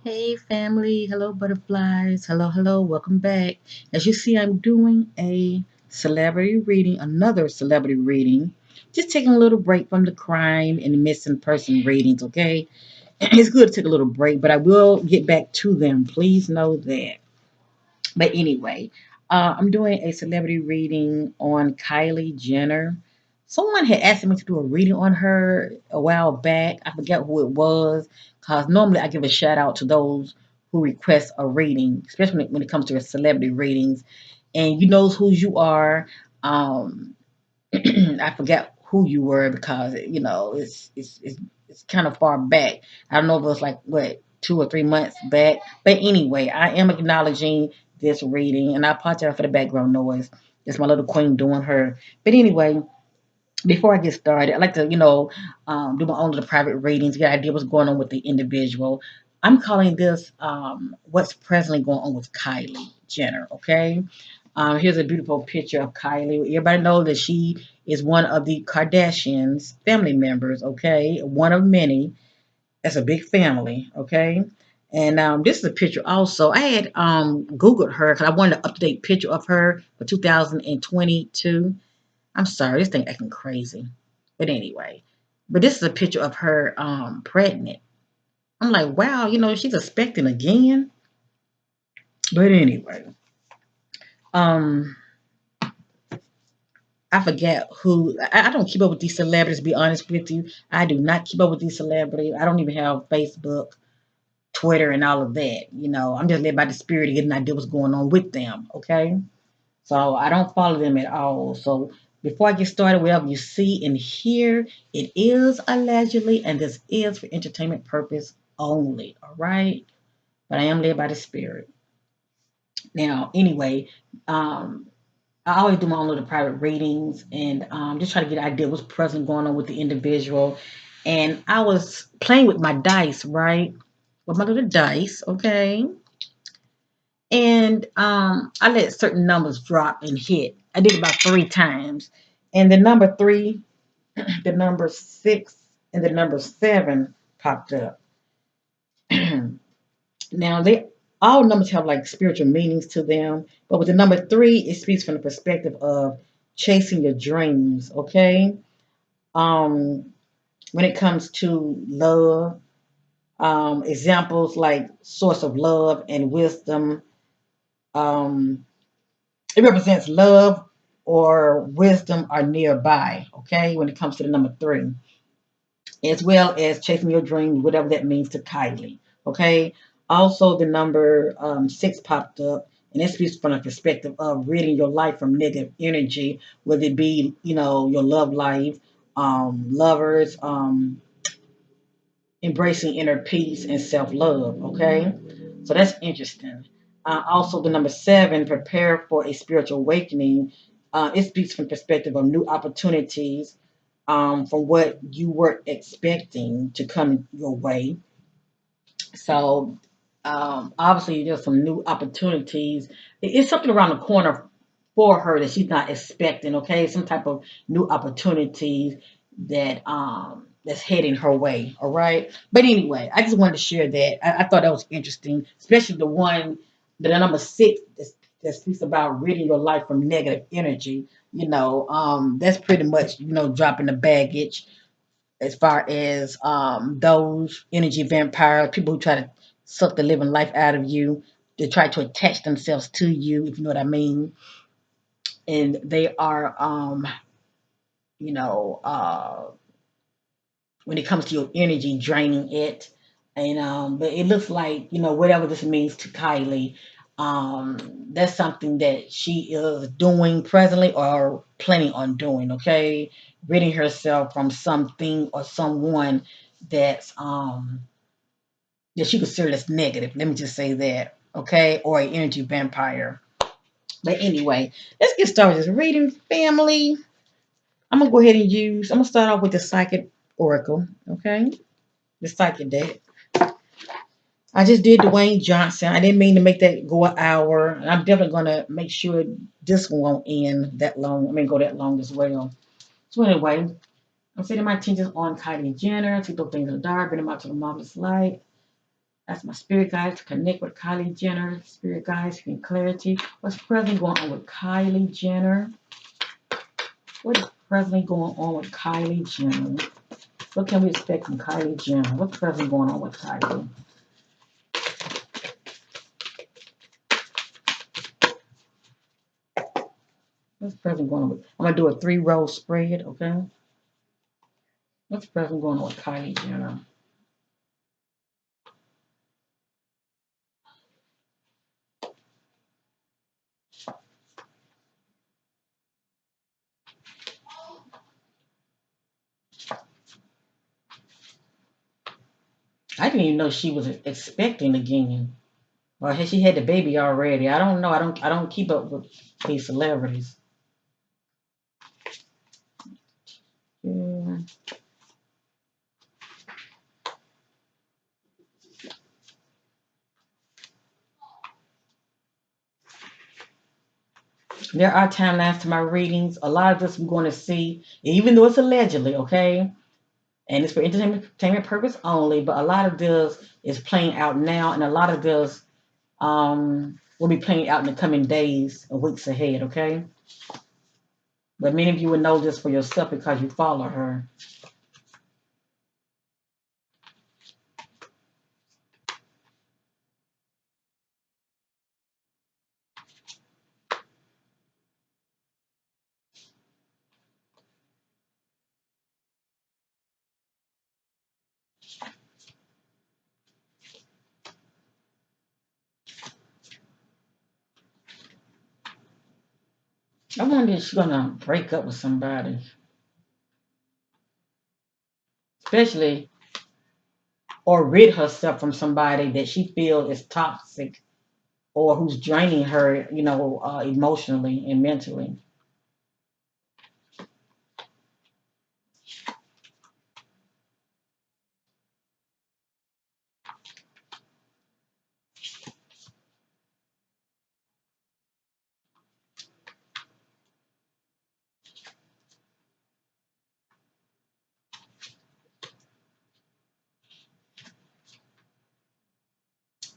Hey family, hello butterflies, hello, welcome back. As you see, I'm doing a celebrity reading, another celebrity reading. Just taking a little break from the crime and the missing person readings, okay? It's good to take a little break, but I will get back to them. Please know that. But anyway, I'm doing a celebrity reading on Kylie Jenner. Someone had asked me to do a reading on her a while back. I forget who it was, because normally I give a shout out to those who request a reading, especially when it comes to celebrity readings. And you know who you are. Um, I forget who you were because it's kind of far back. I don't know if it was like what 2 or 3 months back, but anyway, I am acknowledging this reading, and I apologize for the background noise. It's my little queen doing her. But anyway, before I get started, I like to do my own little private readings, get an idea what's going on with the individual. I'm calling this what's presently going on with Kylie Jenner. Okay. Here's a beautiful picture of Kylie. Everybody knows that she is one of the Kardashians' family members, okay? One of many. That's a big family, okay? And this is a picture also. I had Googled her because I wanted an up to date picture of her for 2022. I'm sorry, this thing acting crazy. But anyway, but this is a picture of her pregnant. I'm like, wow, she's expecting again. But anyway, um, I forget who. I don't keep up with these celebrities. To be honest with you, I do not keep up with these celebrities. I don't even have Facebook, Twitter, and all of that. I'm just led by the spirit to get an idea what's going on with them. Okay, so I don't follow them at all. So before I get started, whatever you see and hear, it is allegedly, and this is for entertainment purpose only. All right, but I am led by the spirit. Now, anyway, um, I always do my own little private readings and just try to get an idea what's present going on with the individual. And I was playing with my dice, right? With my little dice, okay? And I let certain numbers drop and hit. I did it about 3 times. And the number three, the number six, and the number seven popped up. Now they all numbers have like spiritual meanings to them, but with the number three, it speaks from the perspective of chasing your dreams. Okay, um, when it comes to love, examples like source of love and wisdom. Um, it represents love or wisdom are nearby. Okay, when it comes to the number three, as well as chasing your dreams, whatever that means to Kylie. Okay. Also, the number six popped up, and it speaks from a perspective of ridding your life from negative energy, whether it be your love life, lovers, embracing inner peace and self love. Okay, so that's interesting. Also, the number seven, prepare for a spiritual awakening. It speaks from perspective of new opportunities from what you were expecting to come your way. So obviously, there's some new opportunities. It's something around the corner for her that she's not expecting. Okay, some type of new opportunities that's heading her way. All right. But anyway, I just wanted to share that. I thought that was interesting, especially the number six that speaks about ridding your life from negative energy. That's pretty much dropping the baggage as far as those energy vampires, people who try to suck the living life out of you, they try to attach themselves to you, if you know what I mean. And they are, you know, uh, when it comes to your energy, draining it. And but it looks like whatever this means to Kylie, that's something that she is doing presently or planning on doing. Okay, ridding herself from something or someone that's that she considered as negative. Let me just say that. Okay, or an energy vampire. But anyway, let's get started with this reading, family. I'm gonna go ahead and use. I'm gonna start off with the psychic oracle. Okay, the psychic deck. I just did Dwayne Johnson. I didn't mean to make that go an hour. And I'm definitely gonna make sure this one won't end that long. I mean, go that long as well. So anyway, I'm setting my intentions on Kylie Jenner to those things in the dark, bring them out to the marvelous light. Ask my spirit guides to connect with Kylie Jenner. Spirit guides getting clarity. What's presently going on with Kylie Jenner? What is presently going on with Kylie Jenner? What can we expect from Kylie Jenner? What's presently going on with Kylie? What's presently going on with? I'm gonna do a 3-row spread, okay? What's presently going on with Kylie Jenner? I didn't even know she was expecting again. Or has she had the baby already? I don't know. I don't keep up with these celebrities. Yeah. There are timelines to my readings. A lot of this I'm going to see, even though it's allegedly, okay? And it's for entertainment purpose only, but a lot of this is playing out now, and a lot of this will be playing out in the coming days or weeks ahead, okay? But many of you will know this for yourself because you follow her. I wonder if she's gonna break up with somebody, especially or rid herself from somebody that she feels is toxic or who's draining her, emotionally and mentally.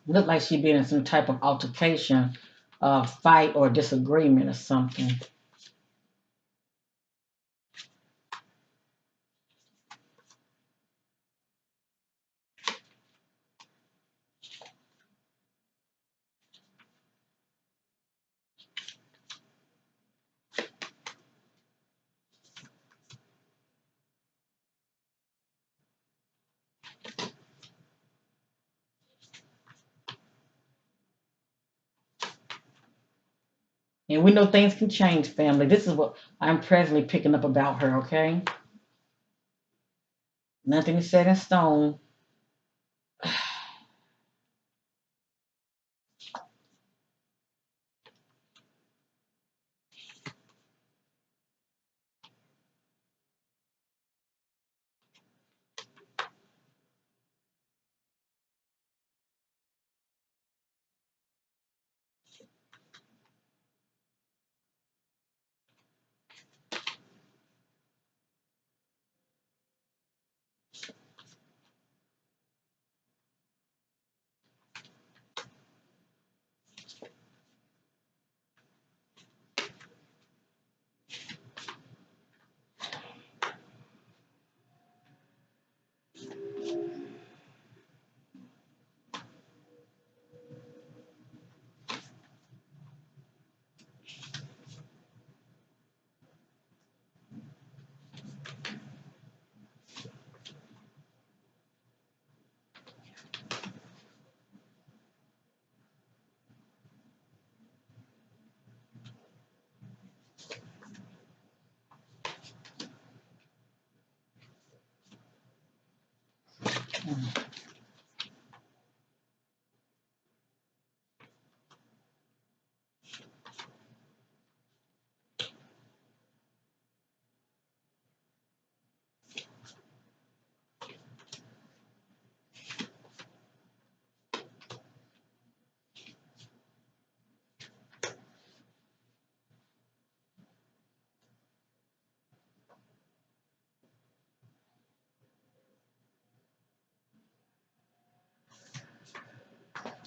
Look like she's been in some type of altercation, fight or disagreement or something. And we know things can change, family. This is what I'm presently picking up about her, okay? Nothing is set in stone.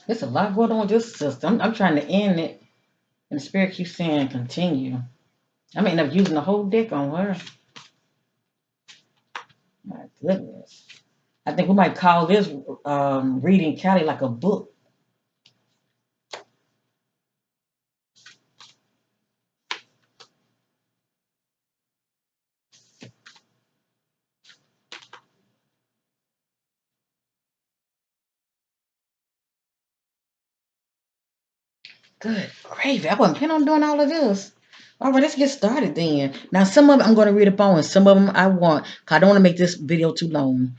There's a lot going on with this system. I'm trying to end it, and the spirit keeps saying continue. I may end up using the whole deck on her. My goodness. I think we might call this reading Callie like a book. Good gravy. I wasn't planning on doing all of this. All right, let's get started then. Now, some of them I'm going to read up on, and some of them I want, because I don't want to make this video too long.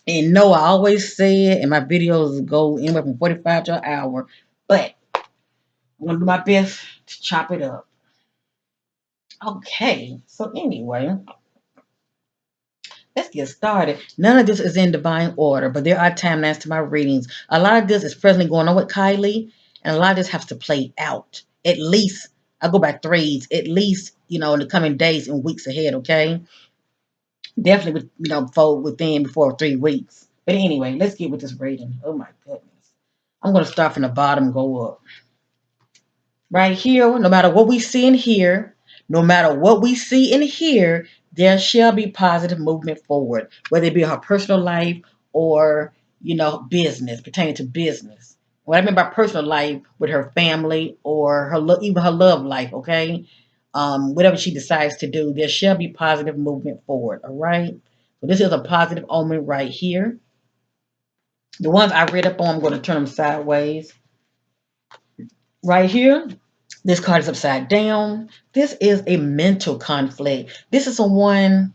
And no, I always say it, and my videos go anywhere from 45 to an hour. But I'm going to do my best to chop it up. Okay, so anyway, let's get started. None of this is in divine order, but there are timelines to my readings. A lot of this is presently going on with Kylie, and a lot of this has to play out. At least, I go by threes, at least, in the coming days and weeks ahead, okay? Definitely, before 3 weeks. But anyway, let's get with this reading. Oh my goodness. I'm going to start from the bottom and go up. Right here, no matter what we see and hear, no matter what we see and hear, there shall be positive movement forward, whether it be her personal life or, business, pertaining to business. What I mean by personal life with her family or even her love life, okay? Whatever she decides to do, there shall be positive movement forward, all right? So this is a positive omen right here. The ones I read up on, I'm going to turn them sideways. Right here, this card is upside down. This is a mental conflict. This is someone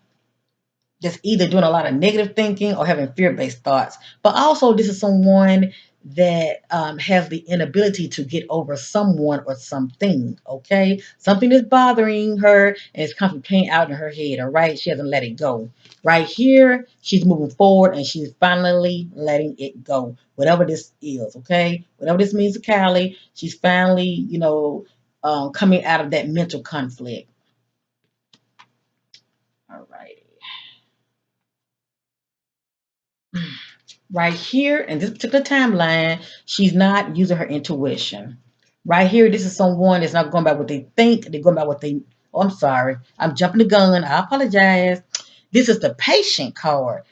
that's either doing a lot of negative thinking or having fear-based thoughts. But also, this is someone that has the inability to get over someone or something, okay? Something is bothering her and it's constantly playing out in her head, all right? She hasn't let it go. Right here, she's moving forward and she's finally letting it go, whatever this is, okay? Whatever this means to Callie, she's finally, coming out of that mental conflict. All right. Right here in this particular timeline, she's not using her intuition. Right here, this is someone that's not going by what they think. They're going by what they. Oh, I'm sorry. I'm jumping the gun. I apologize. This is the patient card.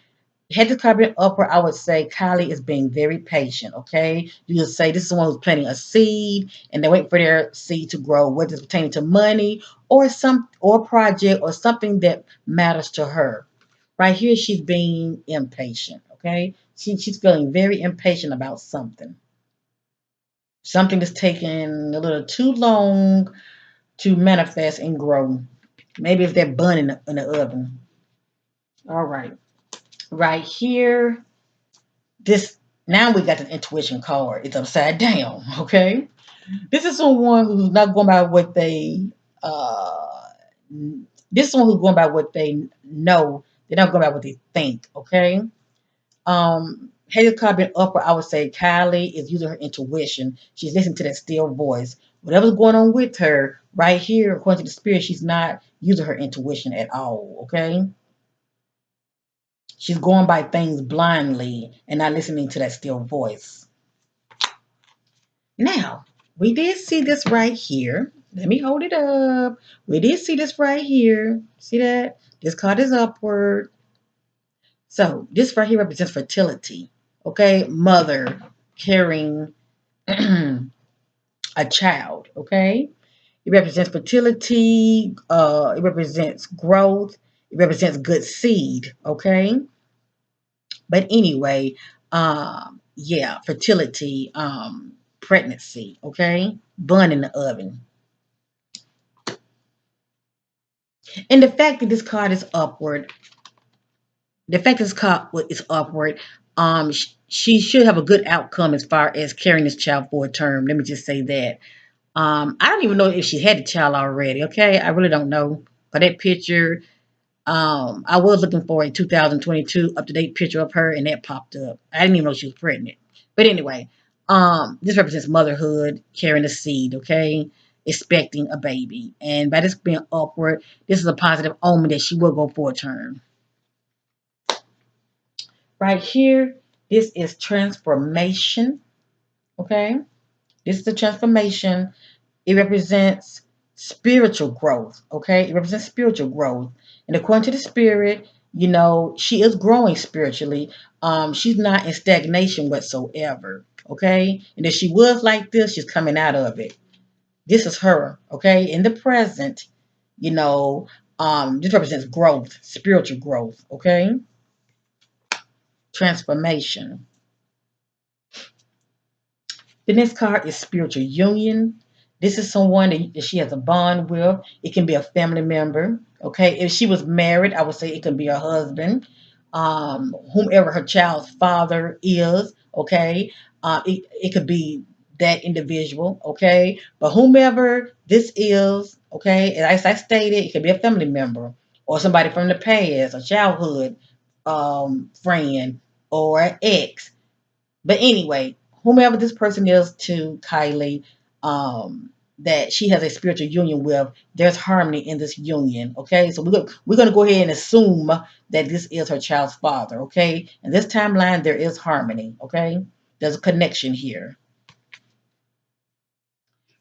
Had this card been upward, I would say Kylie is being very patient. Okay, you would say this is someone who's planting a seed and they're waiting for their seed to grow, whether it's pertaining to money or project or something that matters to her. Right here, she's being impatient. Okay, she's feeling very impatient about something. Something that's taking a little too long to manifest and grow. Maybe it's that bun in the oven. All right, right here, this now we got the intuition card. It's upside down. Okay, this is someone who's not going by what they. This is someone who's going by what they know. They're not going by what they think. Okay. Haley Cobbin upper, I would say Kylie is using her intuition. She's listening to that still voice. Whatever's going on with her right here, according to the spirit, she's not using her intuition at all. Okay. She's going by things blindly and not listening to that still voice. Now, we did see this right here. Let me hold it up. We did see this right here. See that? This card is upward. So this right here represents fertility. Okay, mother carrying a child. Okay, it represents fertility. It represents growth. It represents good seed. Okay, but anyway, yeah, fertility, pregnancy. Okay, bun in the oven. And the fact that this card is upward, the fact that this card is upward, she should have a good outcome as far as carrying this child for a term. Let me just say that. I don't even know if she had the child already. Okay, I really don't know. But that picture, I was looking for a 2022 up to date picture of her, and that popped up. I didn't even know she was pregnant. But anyway, this represents motherhood, carrying a seed. Okay, expecting a baby, and by this being upward, this is a positive omen that she will go for a term. Right here, this is transformation. Okay? This is the transformation. It represents spiritual growth. Okay? It represents spiritual growth. And according to the spirit, she is growing spiritually. She's not in stagnation whatsoever. Okay? And if she was like this, she's coming out of it. This is her. Okay? In the present, you know, this represents growth, spiritual growth. Okay? Transformation. The next card is spiritual union. This is someone that she has a bond with. It can be a family member. Okay. If she was married, I would say it can be her husband, whomever her child's father is. Okay. It could be that individual. Okay. But whomever this is, okay, as I stated, it could be a family member or somebody from the past, a childhood friend or an ex. But anyway, whomever this person is to Kylie, that she has a spiritual union with, there's harmony in this union. Okay, so we're gonna go ahead and assume that this is her child's father. Okay, in this timeline there is harmony. Okay, there's a connection here.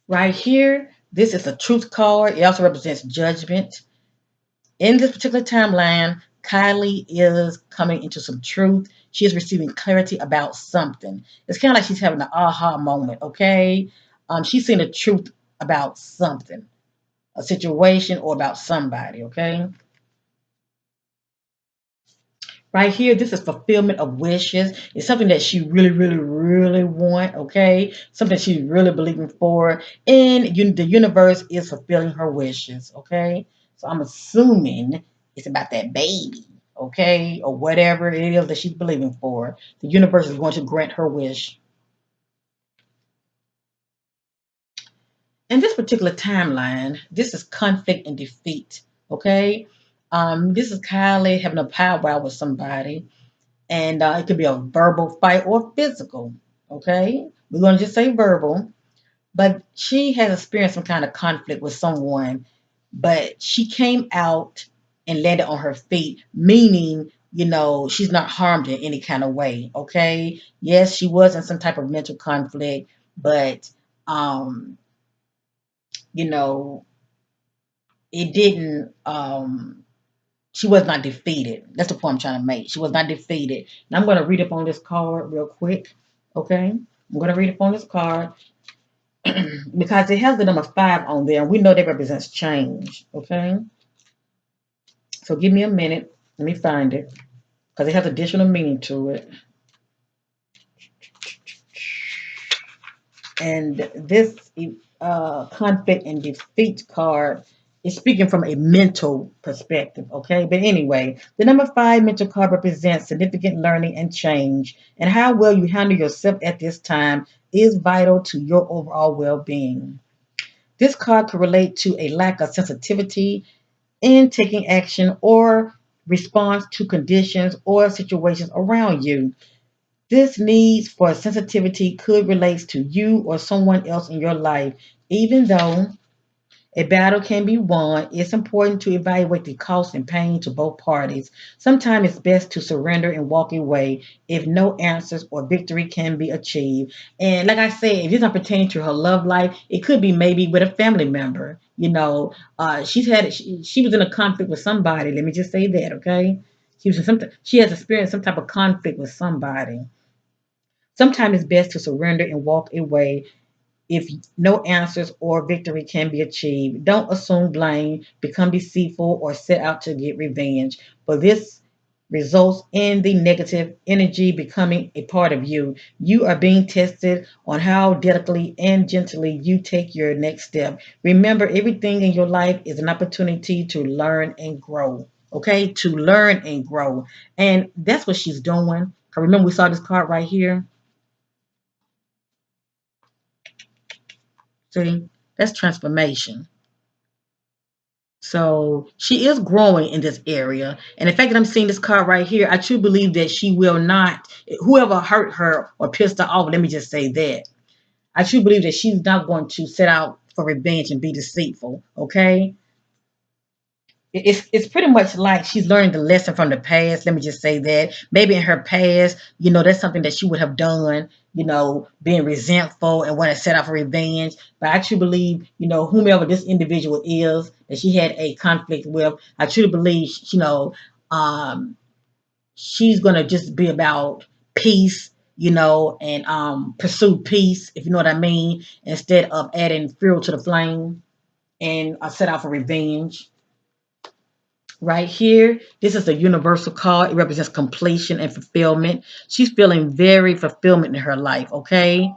Right here, this is a truth card. It also represents judgment. In this particular timeline, Kylie is coming into some truth. She is receiving clarity about something. It's kind of like she's having an aha moment, okay? She's seeing the truth about something, a situation, or about somebody, okay? Right here, this is fulfillment of wishes. It's something that she really, really, really want, okay? Something she's really believing for. And the universe is fulfilling her wishes, okay? So I'm assuming it's about that baby, okay? Or whatever it is that she's believing for. The universe is going to grant her wish. In this particular timeline, this is conflict and defeat, okay? This is Kylie having a powwow with somebody, and it could be a verbal fight or physical. Okay, we're going to just say verbal, but she has experienced some kind of conflict with someone, but she came out and landed on her feet, meaning she's not harmed in any kind of way. Okay, yes, she was in some type of mental conflict, but um, you know, it didn't. She was not defeated. That's the point I'm trying to make. She was not defeated. And I'm going to read up on this card real quick. Okay? I'm going to read up on this card because it has the number 5 on there, and we know that represents change. Okay? So give me a minute. Let me find it because it has additional meaning to it. And this conflict and defeat card is speaking from a mental perspective, okay? But anyway, the number 5 mental card represents significant learning and change, and how well you handle yourself at this time is vital to your overall well-being. This card could relate to a lack of sensitivity in taking action or response to conditions or situations around you. This need for sensitivity could relate to you or someone else in your life. Even though a battle can be won, it's important to evaluate the cost and pain to both parties. Sometimes it's best to surrender and walk away if no answers or victory can be achieved. And like I said, if it's not pertaining to her love life, it could be maybe with a family member. She was in a conflict with somebody. Let me just say that, okay? She has experienced some type of conflict with somebody. Sometimes it's best to surrender and walk away if no answers or victory can be achieved. Don't assume blame, become deceitful, or set out to get revenge. But this results in the negative energy becoming a part of you. You are being tested on how delicately and gently you take your next step. Remember, everything in your life is an opportunity to learn and grow. Okay, to learn and grow. And that's what she's doing. Remember, we saw this card right here. See, that's transformation. So she is growing in this area. And the fact that I'm seeing this card right here, I truly believe that she will not, whoever hurt her or pissed her off, let me just say that. I truly believe that she's not going to set out for revenge and be deceitful. Okay? it's pretty much like she's learning the lesson from the past. Let me just say that maybe in her past, that's something that she would have done. Being resentful and want to set out for revenge. But I truly believe, whomever this individual is that she had a conflict with, I truly believe, um, she's gonna just be about peace, and pursue peace, if you know what I mean, instead of adding fuel to the flame and set out for revenge. Right here, this is a universal card. It represents completion and fulfillment. She's feeling very fulfillment in her life, okay?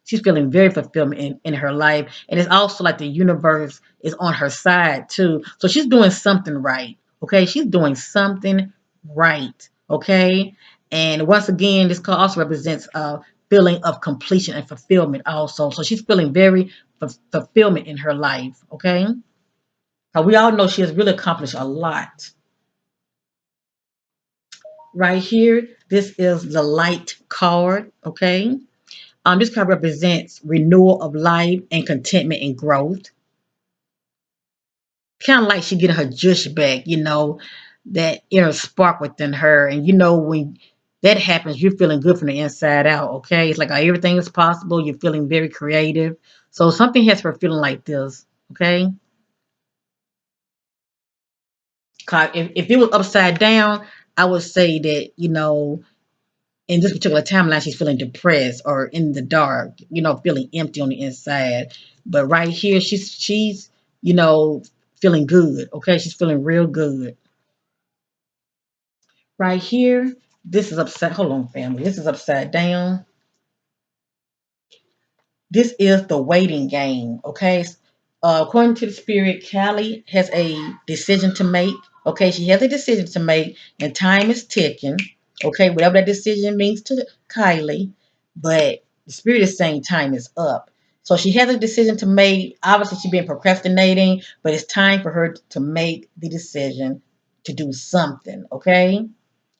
She's feeling very fulfillment in her life. And it's also like the universe is on her side too. So she's doing something right, okay? She's doing something right, okay? And once again, this card also represents a feeling of completion and fulfillment also. So she's feeling very fulfillment in her life, okay? We all know she has really accomplished a lot. Right here, this is the light card, okay? This card represents renewal of life and contentment and growth. Kind of like she getting her juice back, that inner spark within her. And when that happens, you're feeling good from the inside out, okay? It's like everything is possible. You're feeling very creative. So something has her feeling like this, okay? If it was upside down, I would say that, in this particular timeline, she's feeling depressed or in the dark, feeling empty on the inside. But right here, she's you know feeling good. Okay, she's feeling real good. Right here, this is upside. Hold on, family. This is upside down. This is the waiting game, okay? According to the spirit, Callie has a decision to make. Okay, she has a decision to make, and time is ticking. Okay, whatever that decision means to Kylie, but the spirit is saying time is up. So she has a decision to make. Obviously, she's been procrastinating, but it's time for her to make the decision to do something. Okay,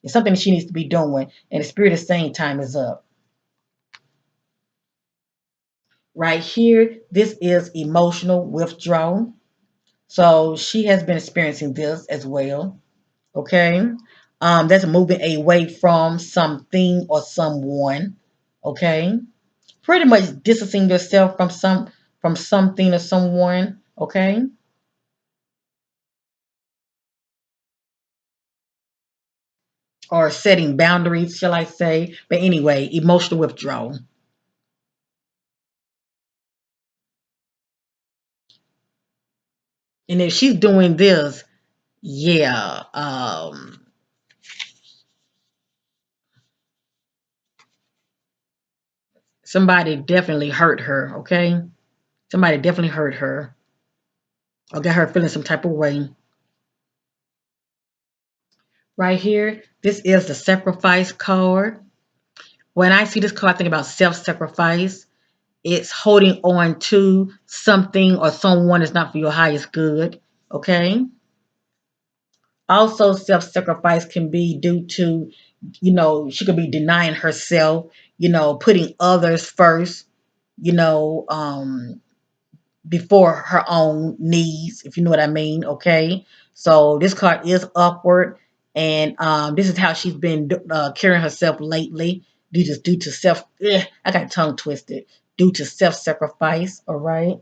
it's something that she needs to be doing, and the spirit is saying time is up. Right here, this is emotional withdrawal. So she has been experiencing this as well. Okay. That's moving away from something or someone. Okay. Pretty much distancing yourself from something or someone. Okay. Or setting boundaries, shall I say. But anyway, emotional withdrawal. And if she's doing this, yeah, somebody definitely hurt her. Okay. Somebody definitely hurt her or got her feeling some type of way. Right here, this is the sacrifice card. When I see this card, I think about self-sacrifice. It's holding on to something or someone that's not for your highest good. Okay. Also, self-sacrifice can be due to, she could be denying herself, putting others first, you know, um, before her own needs, if you know what I mean. Okay. So this card is upward, and this is how she's been carrying herself lately, due to self. I got tongue twisted. Due to self sacrifice. All right.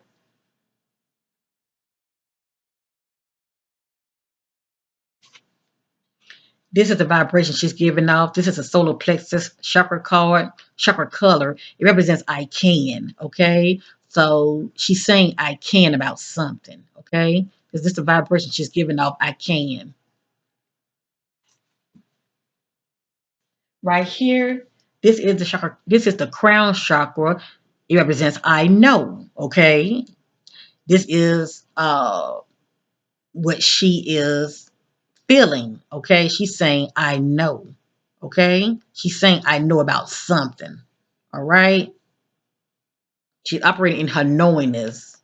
This is the vibration she's giving off. This is a solar plexus chakra card, chakra color. It represents I can. Okay. So she's saying I can about something. Okay. Is this the vibration she's giving off? I can. Right here, this is the chakra. This is the crown chakra. It represents I know. Okay. This is what she is feeling. Okay. She's saying I know. Okay. She's saying I know about something. All right. She's operating in her knowingness,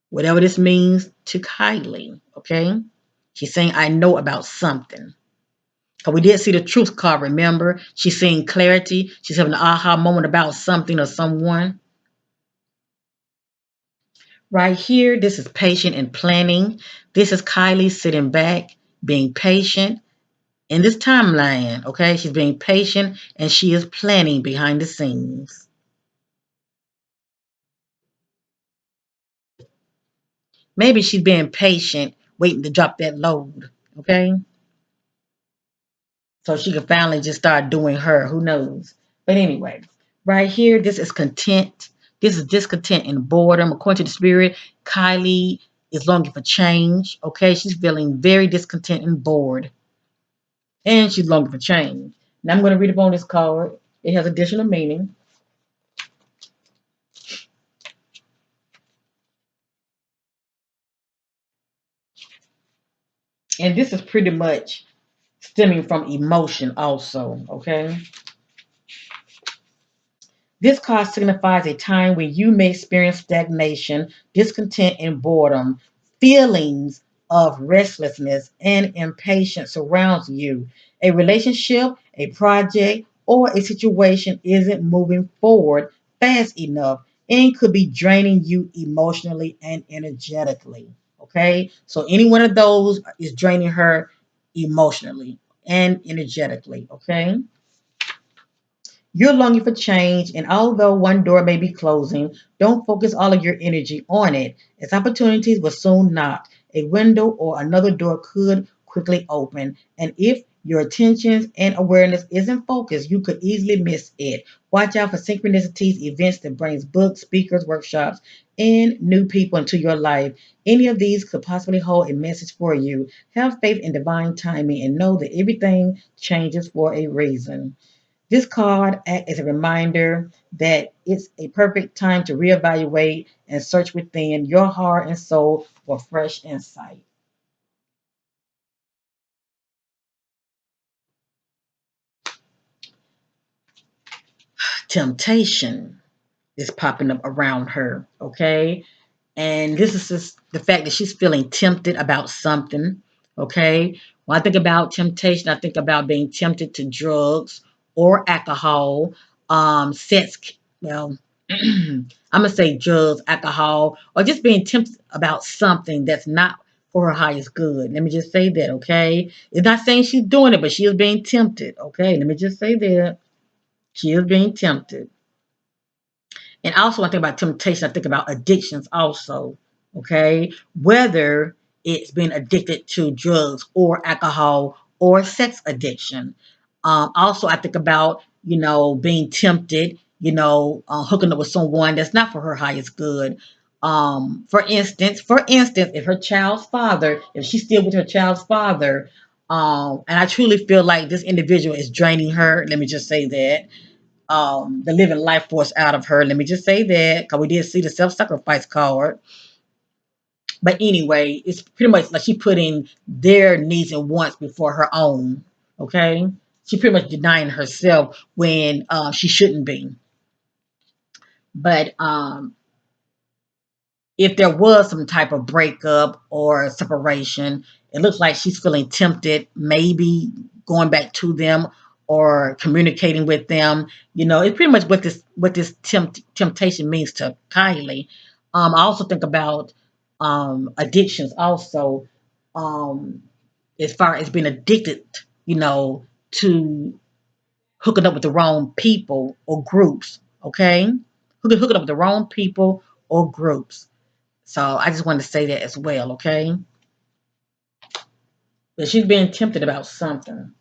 whatever this means to Kylie. Okay. She's saying I know about something. Because we did see the truth card, remember? She's seeing clarity. She's having an aha moment about something or someone. Right here, this is patient and planning. This is Kylie sitting back, being patient in this timeline. Okay, she's being patient and she is planning behind the scenes. Maybe she's being patient, waiting to drop that load. Okay, so she could finally just start doing her. Who knows? But anyway, right here, this is content. This is discontent and boredom. According to the spirit, Kylie is longing for change. Okay, she's feeling very discontent and bored, and she's longing for change. Now I'm going to read up on this card. It has additional meaning, and this is pretty much stemming from emotion, also. Okay. This card signifies a time when you may experience stagnation, discontent, and boredom. Feelings of restlessness and impatience surrounds you. A relationship, a project, or a situation isn't moving forward fast enough and could be draining you emotionally and energetically. Okay, so any one of those is draining her emotionally and energetically. Okay. You're longing for change, and although one door may be closing, don't focus all of your energy on it, as opportunities will soon knock. A window or another door could quickly open, and if your attention and awareness isn't focused, you could easily miss it. Watch out for synchronicities, events that brings books, speakers, workshops, and new people into your life. Any of these could possibly hold a message for you. Have faith in divine timing and know that everything changes for a reason. This card acts as a reminder that it's a perfect time to reevaluate and search within your heart and soul for fresh insight. Temptation is popping up around her, okay? And this is just the fact that she's feeling tempted about something. Okay. When I think about temptation, I think about being tempted to drugs or alcohol, sex. Well, I'm gonna say drugs, alcohol, or just being tempted about something that's not for her highest good. Let me just say that. Okay. It's not saying she's doing it, but she is being tempted. Okay. Let me just say that she is being tempted. And also, when I think about temptation, I think about addictions also. Okay. Whether it's being addicted to drugs or alcohol or sex addiction. Also, I think about, being tempted, hooking up with someone that's not for her highest good. For instance, if her child's father, if she's still with her child's father, and I truly feel like this individual is draining her, let me just say that the living life force out of her. Let me just say that because we did see the self-sacrifice card. But anyway, it's pretty much like she putting their needs and wants before her own. Okay, she pretty much denying herself when she shouldn't be. But if there was some type of breakup or separation, it looks like she's feeling tempted, maybe going back to them or communicating with them. It's pretty much what this temptation means to Kylie. I also think about addictions also, um, as far as being addicted, to hooking up with the wrong people or groups. Okay, hooking up with the wrong people or groups. So I just wanted to say that as well, okay? But she's being tempted about something.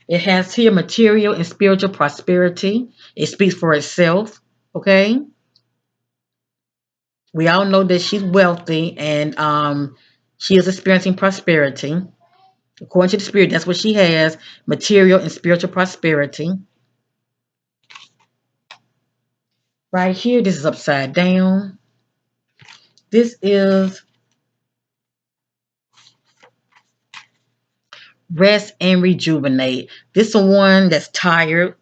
It has here material and spiritual prosperity. It speaks for itself, okay? We all know that she's wealthy and she is experiencing prosperity. According to the spirit, that's what she has, material and spiritual prosperity. Right here, this is upside down. This is rest and rejuvenate. This is one that's tired.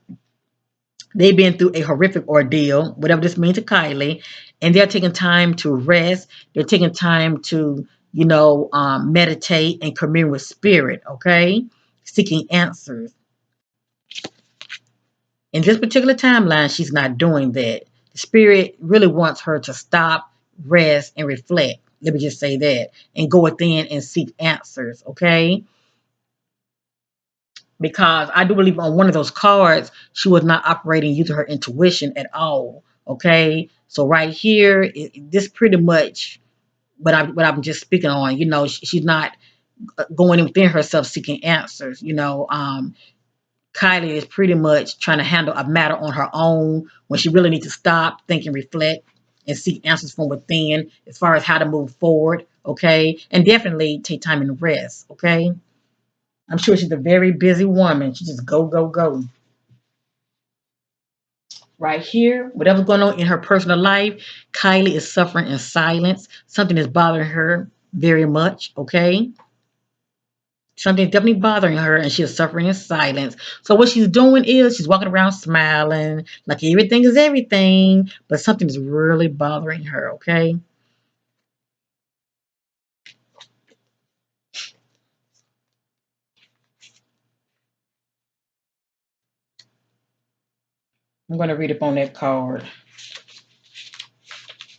They've been through a horrific ordeal, whatever this means to Kylie, and they're taking time to rest. They're taking time to, meditate and commune with spirit, okay? Seeking answers. In this particular timeline, she's not doing that. Spirit really wants her to stop, rest, and reflect. Let me just say that. And go within and seek answers, okay? Because I do believe on one of those cards, she was not operating using her intuition at all, okay? So right here, this pretty much what I'm just speaking on. She's not going within herself seeking answers. Kylie is pretty much trying to handle a matter on her own when she really needs to stop, think, and reflect and seek answers from within as far as how to move forward, okay? And definitely take time and rest, okay? I'm sure she's a very busy woman. She just go, go, go. Right here, whatever's going on in her personal life, Kylie is suffering in silence. Something is bothering her very much, okay? Something's definitely bothering her and she's suffering in silence. So what she's doing is she's walking around smiling like everything is everything, but something is really bothering her, okay? I'm going to read up on that card.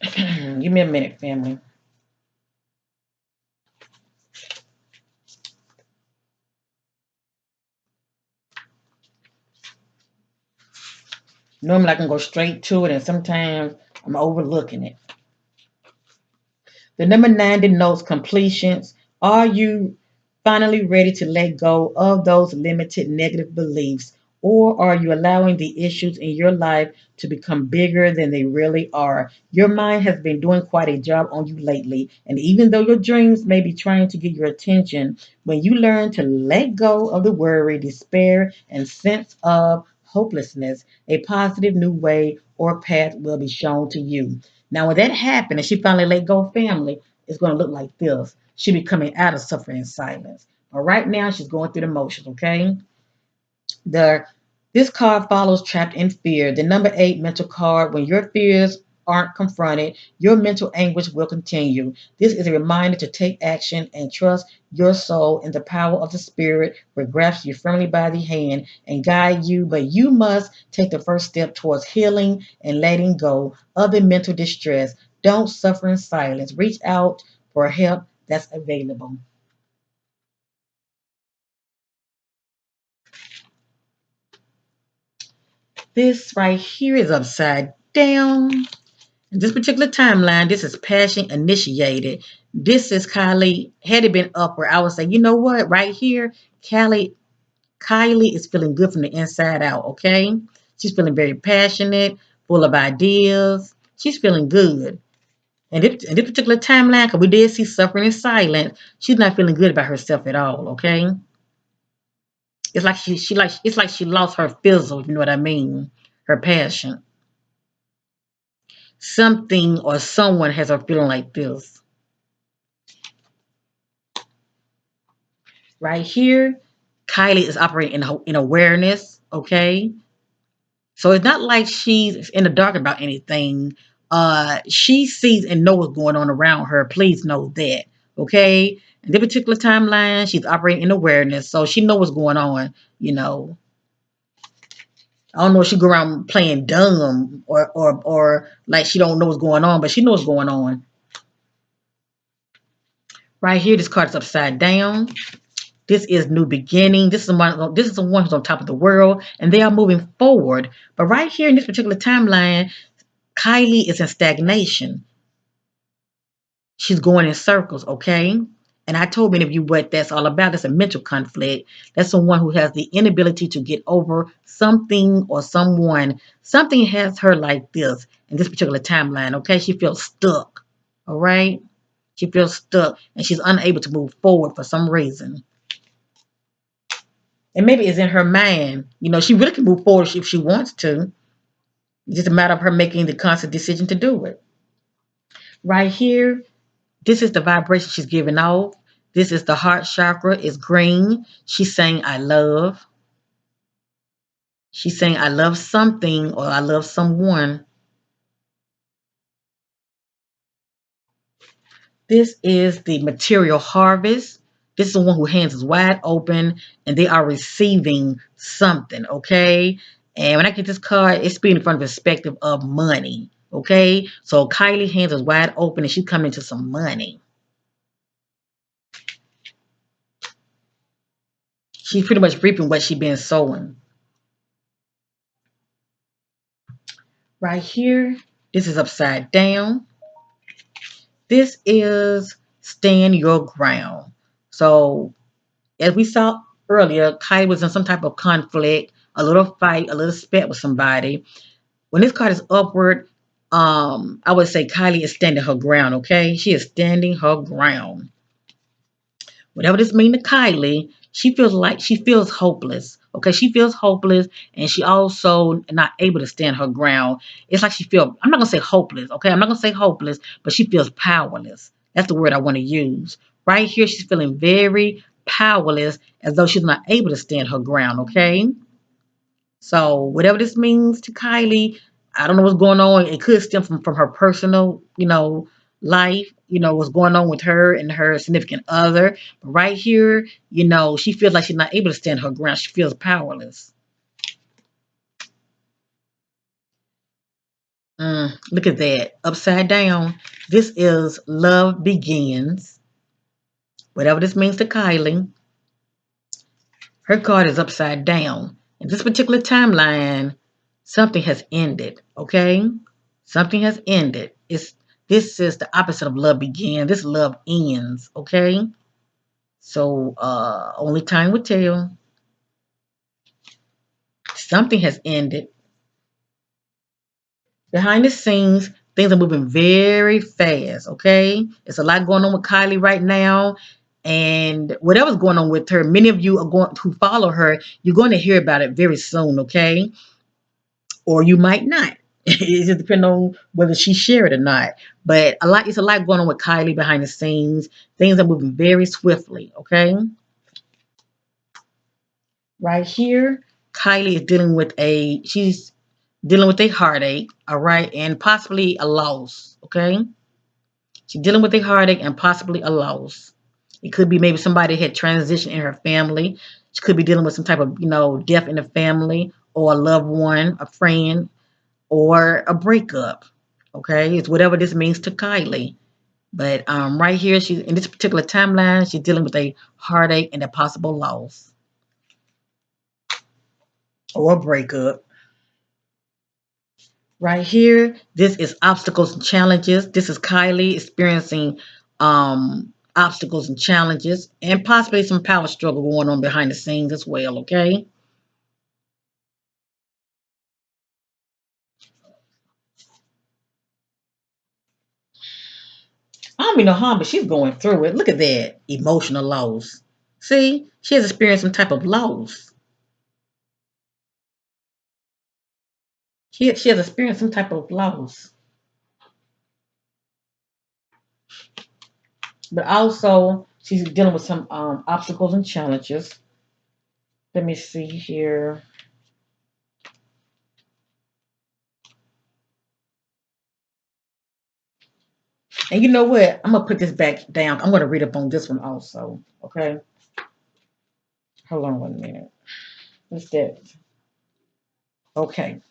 Give me a minute, family. Normally I can go straight to it and sometimes I'm overlooking it. The number 9 denotes completions. Are you finally ready to let go of those limited negative beliefs? Or are you allowing the issues in your life to become bigger than they really are? Your mind has been doing quite a job on you lately. And even though your dreams may be trying to get your attention, when you learn to let go of the worry, despair, and sense of hopelessness, a positive new way or path will be shown to you. Now, when that happened and she finally let go of family, it's going to look like this. She'll be coming out of suffering in silence. But right now, she's going through the motions, okay? The This card follows trapped in fear. The number 8 mental card. When your fears aren't confronted, your mental anguish will continue. This is a reminder to take action and trust your soul in the power of the spirit, where grasps you firmly by the hand and guide you. But you must take the first step towards healing and letting go of the mental distress. Don't suffer in silence. Reach out for help that's available. This right here is upside down. In this particular timeline, this is passion initiated. This is Kylie. Had it been upward, I would say, you know what? Right here, Kylie is feeling good from the inside out, okay? She's feeling very passionate, full of ideas. She's feeling good. And in this particular timeline, because we did see suffering in silence, she's not feeling good about herself at all, okay? It's like it's like she lost her fizzle, you know what I mean? Her passion. Something or someone has her feeling like this. Right here, Kylie is operating in awareness, okay? So it's not like she's in the dark about anything. She sees and knows what's going on around her. Please know that, okay? In this particular timeline, she's operating in awareness, so she knows what's going on, you know. I don't know if she go around playing dumb or like she don't know what's going on, but she knows what's going on. Right here, this card is upside down. This is new beginning. This is someone who's on top of the world, and they are moving forward. But right here in this particular timeline, Kylie is in stagnation. She's going in circles, okay? And I told many of you what that's all about. That's a mental conflict. That's someone who has the inability to get over something or someone. Something has her like this in this particular timeline, okay? She feels stuck, all right? She feels stuck and she's unable to move forward for some reason. And maybe it's in her mind. She really can move forward if she wants to. It's just a matter of her making the conscious decision to do it. Right here, this is the vibration she's giving off. This is the heart chakra. It's green. She's saying, I love. She's saying, I love something or I love someone. This is the material harvest. This is the one who hands is wide open and they are receiving something, okay? And when I get this card, it's speaking from the perspective of money. Okay, so Kylie hands is wide open and she's coming into some money. She's pretty much reaping what she's been sowing. Right here, this is upside down. This is stand your ground. So as we saw earlier, Kylie was in some type of conflict, a little fight, a little spat with somebody. When this card is upward, I would say Kylie is standing her ground, okay? She is standing her ground. Whatever this means to Kylie, she feels hopeless. Okay, she feels hopeless, and she also not able to stand her ground. It's like she feel. I'm not gonna say hopeless. Okay, I'm not gonna say hopeless, but she feels powerless. That's the word I want to use. Right here, she's feeling very powerless, as though she's not able to stand her ground. Okay, so whatever this means to Kylie, I don't know what's going on. It could stem from her personal, life, what's going on with her and her significant other. But right here, she feels like she's not able to stand her ground. She feels powerless. Look at that. Upside down. This is love begins. Whatever this means to Kylie, her card is upside down. In this particular timeline, something has ended, okay? Something has ended. This is the opposite of love begin. This love ends, okay? So only time will tell. Something has ended. Behind the scenes, things are moving very fast, okay? It's a lot going on with Kylie right now. And whatever's going on with her, many of you are going who follow her, you're going to hear about it very soon, okay? Or you might not. It just depends on whether she share it or not. But it's a lot going on with Kylie behind the scenes. Things are moving very swiftly, okay? Right here, Kylie is she's dealing with a heartache, all right, and possibly a loss, okay? She's dealing with a heartache and possibly a loss. It could be maybe somebody had transitioned in her family. She could be dealing with some type of, death in the family or a loved one, a friend, or a breakup. Okay, it's whatever this means to Kylie. But right here, she's in this particular timeline, she's dealing with a heartache and a possible loss or a breakup. Right here, this is obstacles and challenges. This is Kylie experiencing obstacles and challenges, and possibly some power struggle going on behind the scenes as well. Okay. I don't mean no harm, but she's going through it. Look at that emotional loss. See, she has experienced some type of loss. She has experienced some type of loss, but also she's dealing with some obstacles and challenges. Let me see here. And you know what? I'm gonna put this back down. I'm gonna read up on this one also. Okay. Hold on 1 minute. What's that? Okay.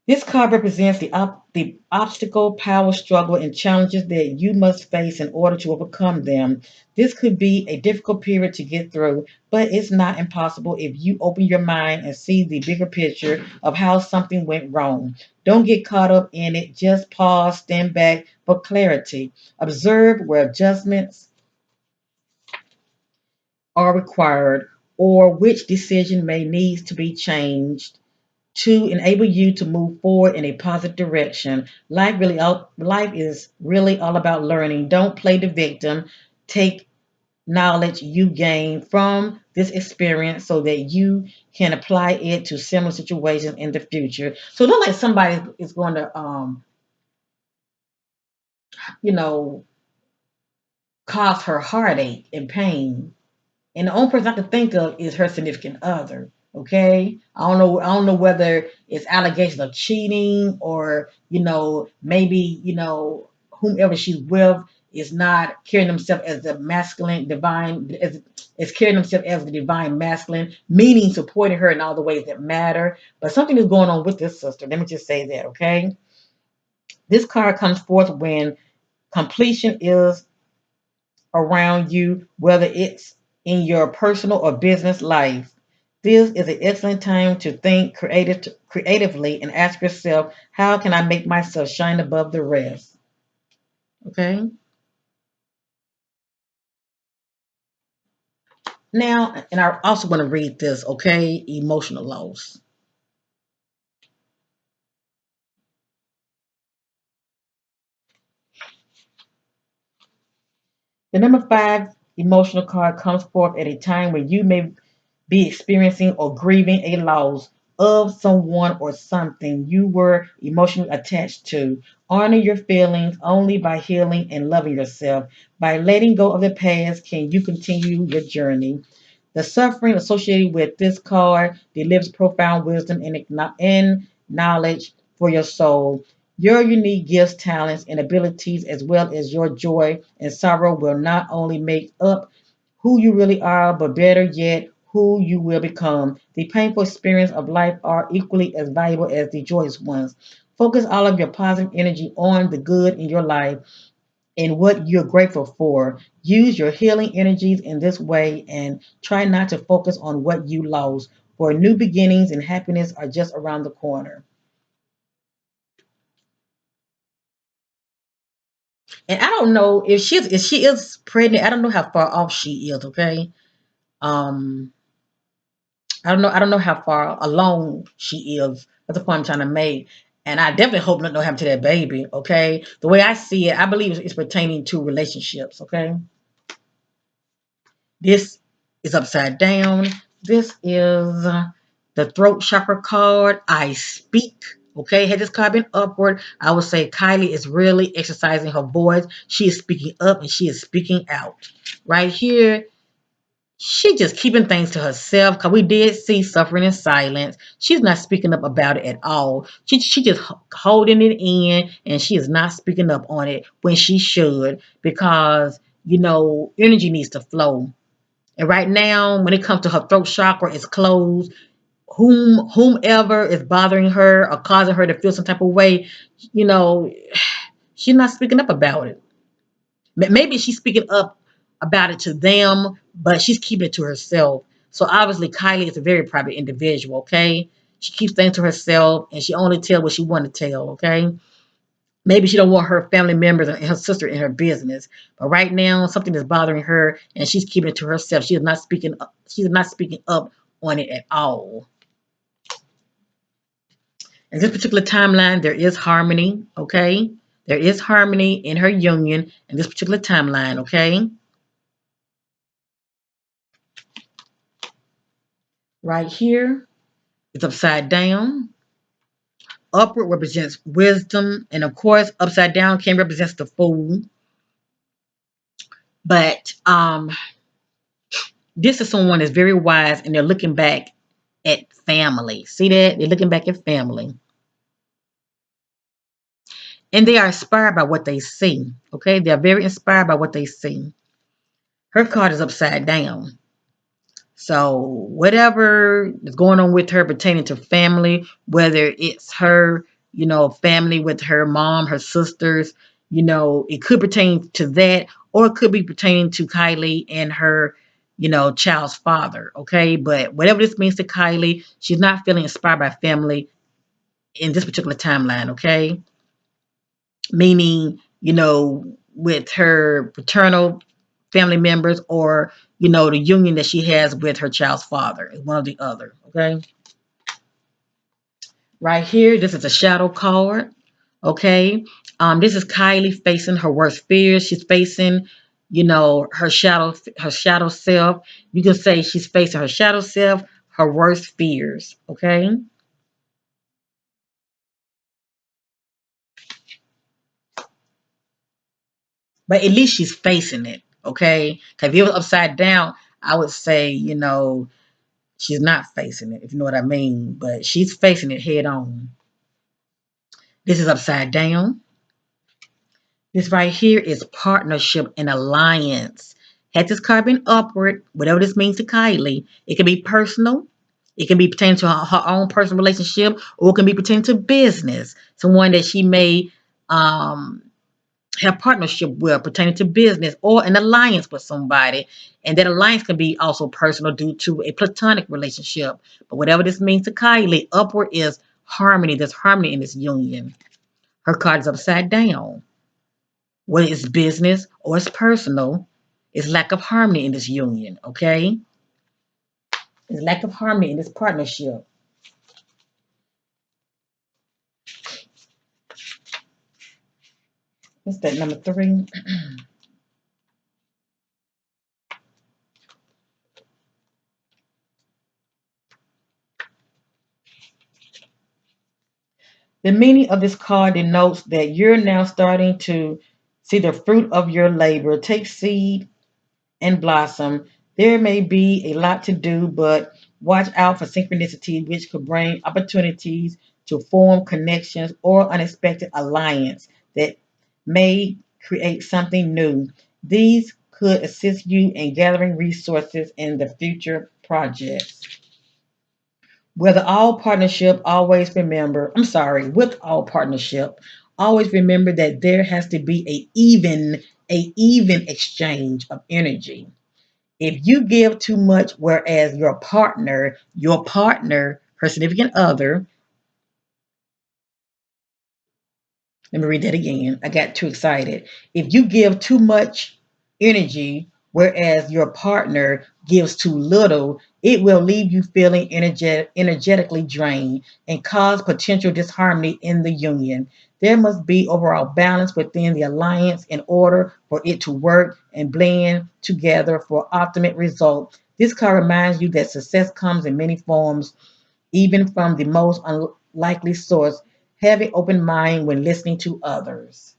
This card represents the obstacle, power struggle, and challenges that you must face in order to overcome them. This could be a difficult period to get through, but it's not impossible if you open your mind and see the bigger picture of how something went wrong. Don't get caught up in it. Just pause, stand back for clarity. Observe where adjustments are required or which decision may need to be changed to enable you to move forward in a positive direction. Life is really all about learning. Don't play the victim. Take knowledge you gain from this experience so that you can apply it to similar situations in the future. So it looks like somebody is going to you know, cause her heartache and pain. And the only person I can think of is her significant other. Okay, I don't know whether it's allegations of cheating or maybe whomever she's with is not carrying themselves as the masculine divine as is carrying themselves as the divine masculine, meaning supporting her in all the ways that matter. But something is going on with this sister. Let me just say that, okay? This card comes forth when completion is around you, whether it's in your personal or business life. This is an excellent time to think creatively and ask yourself, how can I make myself shine above the rest? Okay. Now, and I also want to read this, okay? Emotional loss. The number five emotional card comes forth at a time when you may be experiencing or grieving a loss of someone or something you were emotionally attached to. Honor your feelings only by healing and loving yourself. By letting go of the past, can you continue your journey? The suffering associated with this card delivers profound wisdom and knowledge for your soul. Your unique gifts, talents, and abilities, as well as your joy and sorrow, will not only make up who you really are, but better yet, who you will become. The painful experience of life are equally as valuable as the joyous ones. Focus all of your positive energy on the good in your life and what you're grateful for. Use your healing energies in this way and try not to focus on what you lost. For new beginnings and happiness are just around the corner. And I don't know if she is pregnant. I don't know how far off she is. Okay. Um, I don't know how far along she is. That's the point I'm trying to make. And I definitely hope nothing will happen to that baby. Okay. The way I see it, I believe it's pertaining to relationships. Okay. This is upside down. This is the throat chakra card. I speak. Okay, had this card been upward, I would say Kylie is really exercising her voice. She is speaking up and she is speaking out. Right here, she just keeping things to herself because we did see suffering in silence. She's not speaking up about it at all. She just holding it in and she is not speaking up on it when she should because energy needs to flow. And right now, when it comes to her throat chakra, it's closed. Whomever is bothering her or causing her to feel some type of way, you know, she's not speaking up about it. Maybe she's speaking up about it to them, but she's keeping it to herself. So obviously, Kylie is a very private individual. Okay, she keeps things to herself, and she only tells what she want to tell. Okay, maybe she don't want her family members and her sister in her business, but right now something is bothering her, and she's keeping it to herself. She is not speaking. She is not speaking up on it at all. In this particular timeline, there is harmony. Okay, there is harmony in her union in this particular timeline. Okay, right here, it's upside down. Upward represents wisdom, and of course, upside down can represent the fool. But this is someone that's very wise, and they're looking back at family. See that? They're looking back at family. And they are inspired by what they see. Okay? They're very inspired by what they see. Her card is upside down. So whatever is going on with her pertaining to family, whether it's her, family with her mom, her sisters, it could pertain to that, or it could be pertaining to Kylie and her, child's father. Okay. But whatever this means to Kylie, she's not feeling inspired by family in this particular timeline. Okay. Meaning, with her paternal family members or, the union that she has with her child's father, one or the other. Okay. Right here, this is a shadow card. Okay. This is Kylie facing her worst fears. She's facing, her shadow self. You can say she's facing her shadow self, her worst fears. Okay. But at least she's facing it. Okay. Because if it was upside down, I would say, she's not facing it, if you know what I mean. But she's facing it head on. This is upside down. This right here is partnership and alliance. Had this card been upward, whatever this means to Kylie, it can be personal. It can be pertaining to her own personal relationship, or it can be pertaining to business. Someone that she may um, have partnership with pertaining to business, or an alliance with somebody. And that alliance can be also personal due to a platonic relationship. But whatever this means to Kylie, upward is harmony. There's harmony in this union. Her card is upside down. Whether it's business or it's personal, it's lack of harmony in this union, okay? There's lack of harmony in this partnership. What's that, number 3? The meaning of this card denotes that you're now starting to see the fruit of your labor take seed and blossom. There may be a lot to do, but watch out for synchronicity, which could bring opportunities to form connections or unexpected alliance that may create something new. These could assist you in gathering resources in the future projects. Whether all partnership, always remember, I'm sorry, with all partnership, always remember that there has to be a even exchange of energy. If you give too much, whereas your partner, her significant other, let me read that again. I got too excited. If you give too much energy, whereas your partner gives too little, it will leave you feeling energetically drained and cause potential disharmony in the union. There must be overall balance within the alliance in order for it to work and blend together for ultimate result. This card reminds you that success comes in many forms, even from the most unlikely source. Have an open mind when listening to others.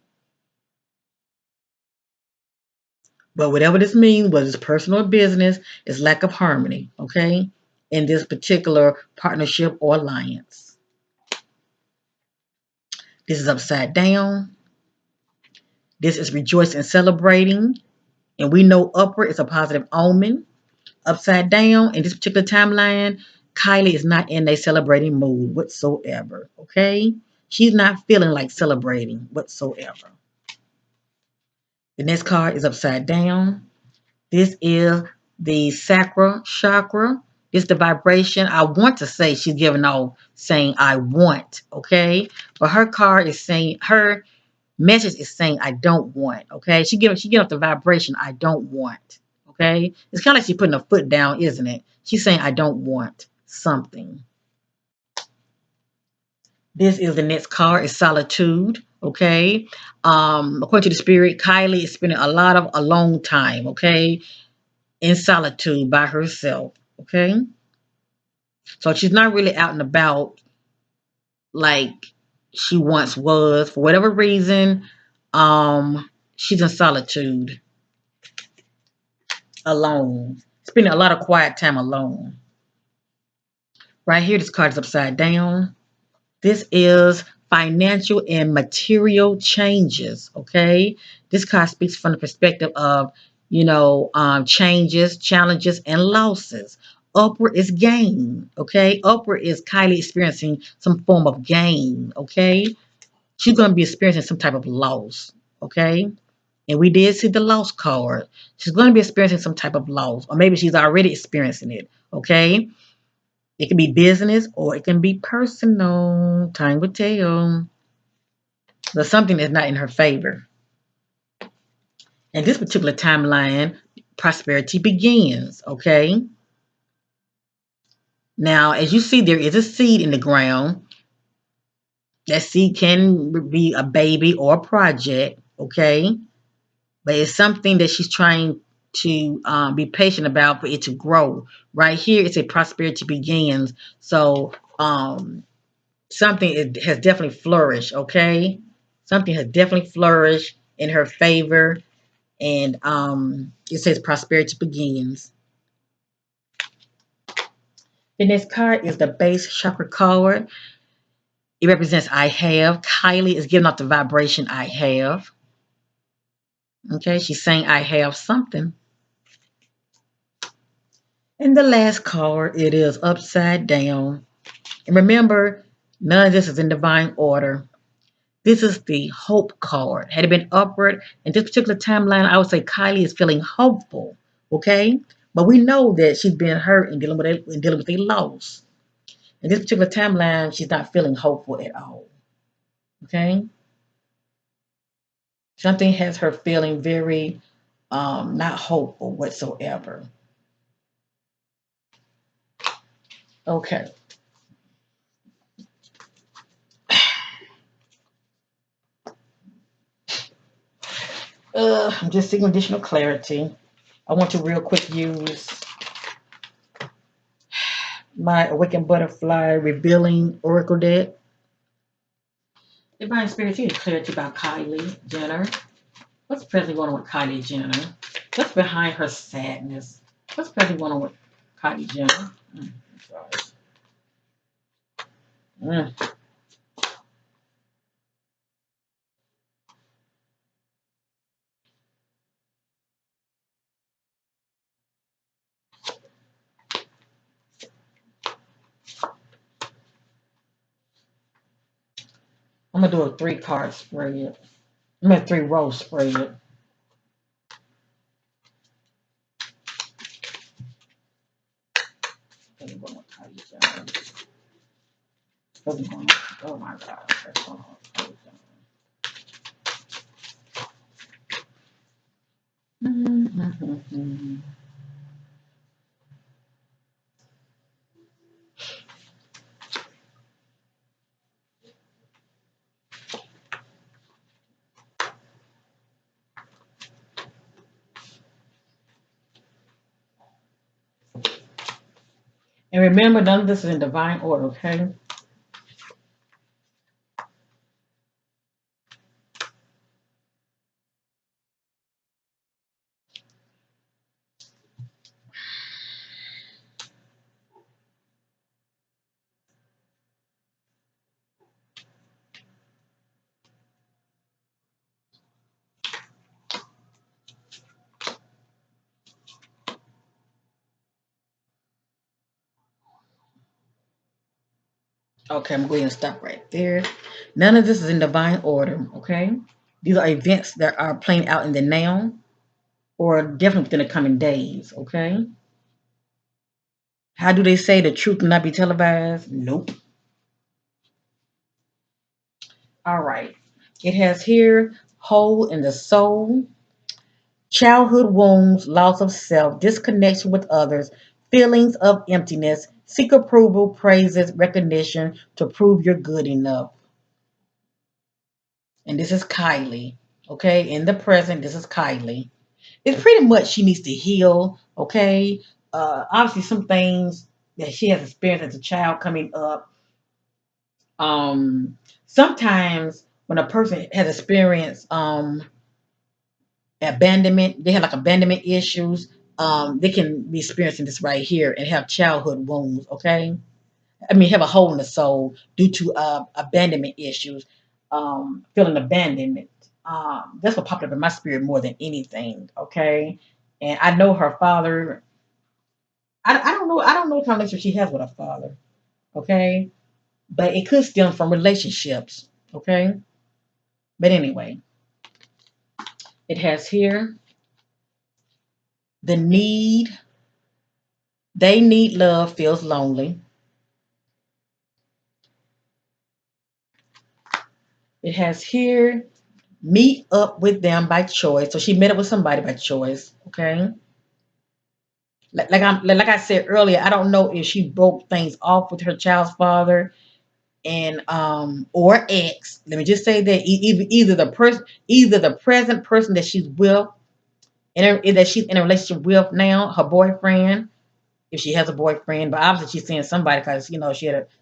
But whatever this means, whether it's personal or business, is lack of harmony, okay, in this particular partnership or alliance. This is upside down. This is rejoicing and celebrating. And we know upward is a positive omen. Upside down, in this particular timeline, Kylie is not in a celebrating mood whatsoever, okay? She's not feeling like celebrating whatsoever. The next card is upside down. This is the Sakura Chakra. This is the vibration. I want to say she's giving off saying I want, okay? But her card is saying, her message is saying I don't want, okay? She giving off the vibration I don't want, okay? It's kind of like she's putting her foot down, isn't it? She's saying I don't want something. This is the next card is solitude, okay? According to the spirit, Kylie is spending a lot of alone time, okay? In solitude by herself. Okay. So she's not really out and about like she once was. For whatever reason, she's in solitude, alone. Spending a lot of quiet time alone. Right here, this card is upside down. This is financial and material changes. Okay. This card speaks from the perspective of, changes, challenges, and losses. Upward is gain. Okay. Upward is Kylie experiencing some form of gain. Okay. She's going to be experiencing some type of loss. Okay. And we did see the loss card. She's going to be experiencing some type of loss, or maybe she's already experiencing it. Okay. It can be business or it can be personal. Time will tell. But something is not in her favor. And this particular timeline, prosperity begins. Okay. Now, as you see, there is a seed in the ground. That seed can be a baby or a project. Okay. But it's something that she's trying to be patient about for it to grow. Right here, it's a prosperity begins. So, something has definitely flourished, okay? Something has definitely flourished in her favor. And it says prosperity begins. The next card is the base chakra card. It represents I have. Kylie is giving off the vibration I have. Okay, she's saying I have something. And the last card, it is upside down. And remember, none of this is in divine order. This is the hope card. Had it been upward in this particular timeline, I would say Kylie is feeling hopeful. Okay, but we know that she's been hurt and dealing with a loss. In this particular timeline, she's not feeling hopeful at all. Okay, something has her feeling very not hopeful whatsoever. Okay, I'm just seeking additional clarity. I want to real quick use my Awakened Butterfly Revealing Oracle deck. Divine Spirit, you need clarity about Kylie Jenner. What's presently going on with Kylie Jenner? What's behind her sadness? What's presently going on with Kylie Jenner? Sorry. Mm. I'm gonna do a 3 card spread. I'm gonna 3 row spread. Presently going on with Kylie Jenner. Presently going on. Oh my God. That's going on with Kylie Jenner. Mm-hmm. And remember, none of this is in divine order, okay? Okay, I'm going to stop right there. None of this is in divine order, okay? These are events that are playing out in the now or definitely within the coming days, okay? How do they say the truth cannot be televised? Nope. All right. It has here hole in the soul, childhood wounds, loss of self, disconnection with others, feelings of emptiness, seek approval, praises, recognition to prove you're good enough. And this is Kylie, okay? In the present, this is Kylie. It's pretty much she needs to heal, okay? Obviously, some things that she has experienced as a child coming up. Sometimes when a person has experienced abandonment, they have like abandonment issues. They can be experiencing this right here and have childhood wounds, okay? I mean, have a hole in the soul due to abandonment issues, feeling abandonment. That's what popped up in my spirit more than anything. Okay, and I know her father. I don't know. I don't know what kind of relationship she has with her father. Okay, but it could stem from relationships. Okay, but anyway, it has here the need. They need love. Feels lonely. It has here meet up with them by choice. So she met up with somebody by choice. Okay, like I said earlier, I don't know if she broke things off with her child's father and or ex. Let me just say that either the present person that she's with that she's in a relationship with now, her boyfriend, if she has a boyfriend, but obviously she's seeing somebody because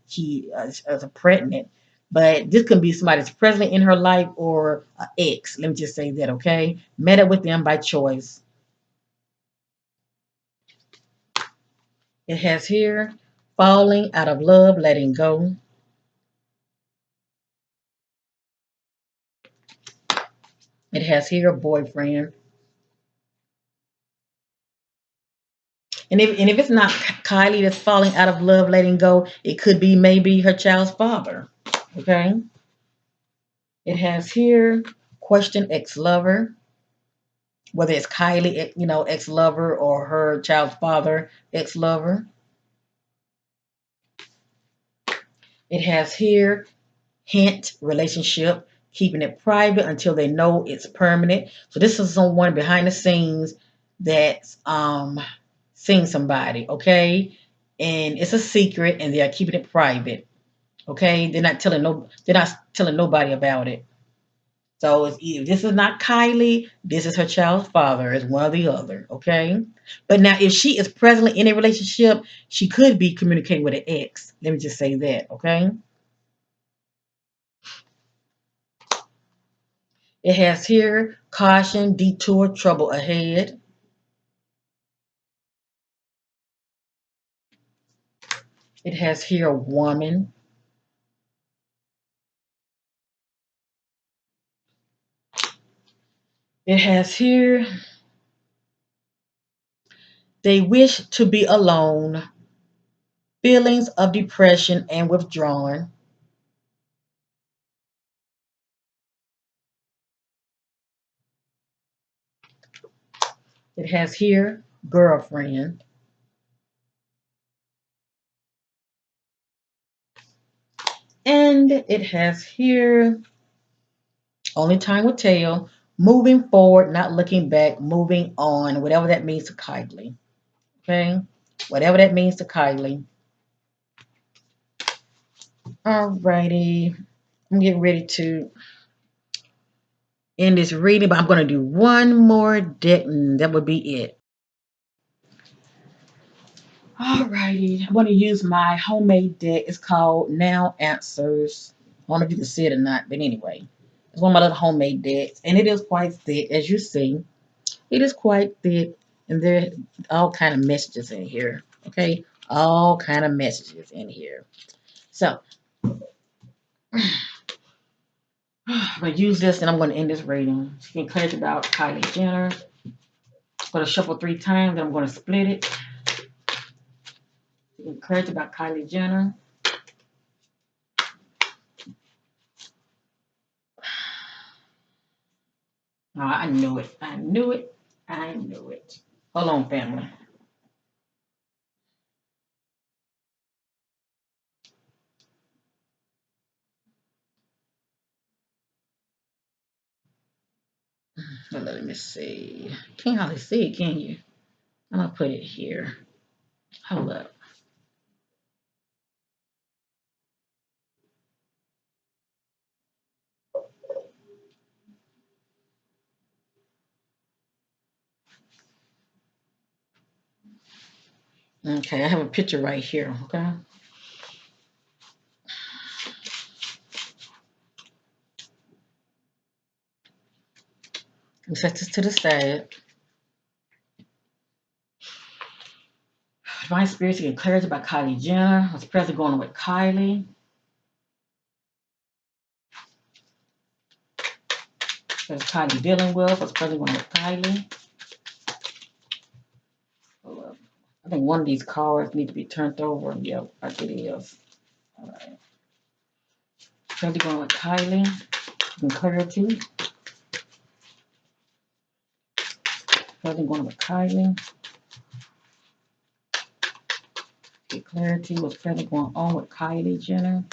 she is a pregnant. But this could be somebody that's presently in her life or an ex. Let me just say that, okay? Met up with them by choice. It has here falling out of love, letting go. It has here boyfriend. And if it's not Kylie that's falling out of love, letting go, it could be maybe her child's father. Okay. It has here question ex-lover, whether it's Kylie, ex-lover, or her child's father, ex-lover. It has here hint relationship, keeping it private until they know it's permanent. So this is someone behind the scenes that's seeing somebody, okay? And it's a secret and they are keeping it private. Okay? They're not telling nobody about it. So it's either this is not Kylie, this is her child's father, it's one or the other, okay? But now if she is presently in a relationship, she could be communicating with an ex. Let me just say that, okay? It has here caution, detour, trouble ahead. It has here a woman. It has here they wish to be alone, feelings of depression and withdrawn. It has here girlfriend. And it has here only time will tell, moving forward, not looking back, moving on, whatever that means to Kylie. Okay? Whatever that means to Kylie. Alrighty. I'm getting ready to end this reading, but I'm going to do one more deck, and that would be it. Alrighty. I'm going to use my homemade deck. It's called Now Answers. I don't know if you can see it or not, but anyway. It's one of my little homemade decks, and it is quite thick, as you see. It is quite thick, and there are all kind of messages in here. Okay, all kind of messages in here. So I'm gonna use this, and I'm gonna end this reading. You can clarity about Kylie Jenner. I'm gonna shuffle 3 times, then I'm gonna split it. You can clarity about Kylie Jenner. Oh, I knew it. I knew it. I knew it. Hold on, family. Let me see. Can't hardly see it, can you? I'm gonna put it here. Hold up. Okay, I have a picture right here. Okay. Let set this to the side. Divine spirits get clarity about Kylie Jenner. What's present going on with Kylie? What's Kylie dealing with? What's present going on with Kylie? I think one of these cards need to be turned over. Yep, I think it is. All right. Present going on with Kylie. And clarity. Present going on with Kylie. Get clarity. What's present going on with Kylie Jenner?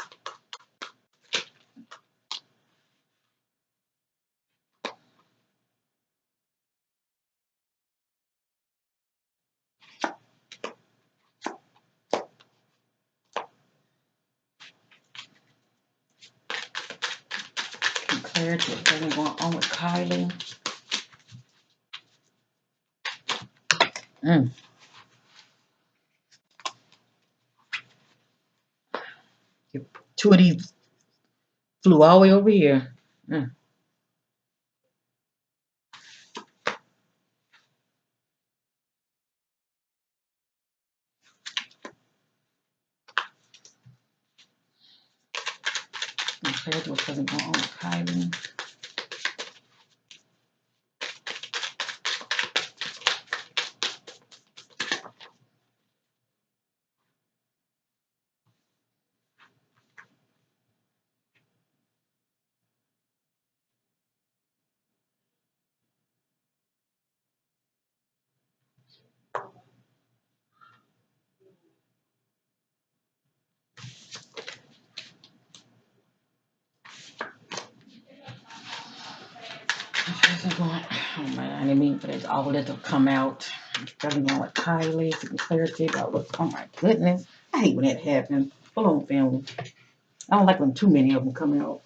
Get clarity. What's present going on with Kylie? Mm. Two of these flew all the way over here. Mm. Get clarity. What's present going on with Kylie? This is going, oh man, I didn't mean for this all that to come out. I'm struggling on with Kylie, seeking clarity about what's, oh my goodness. I hate when that happens. Hold on, family. I don't like when too many of them come out.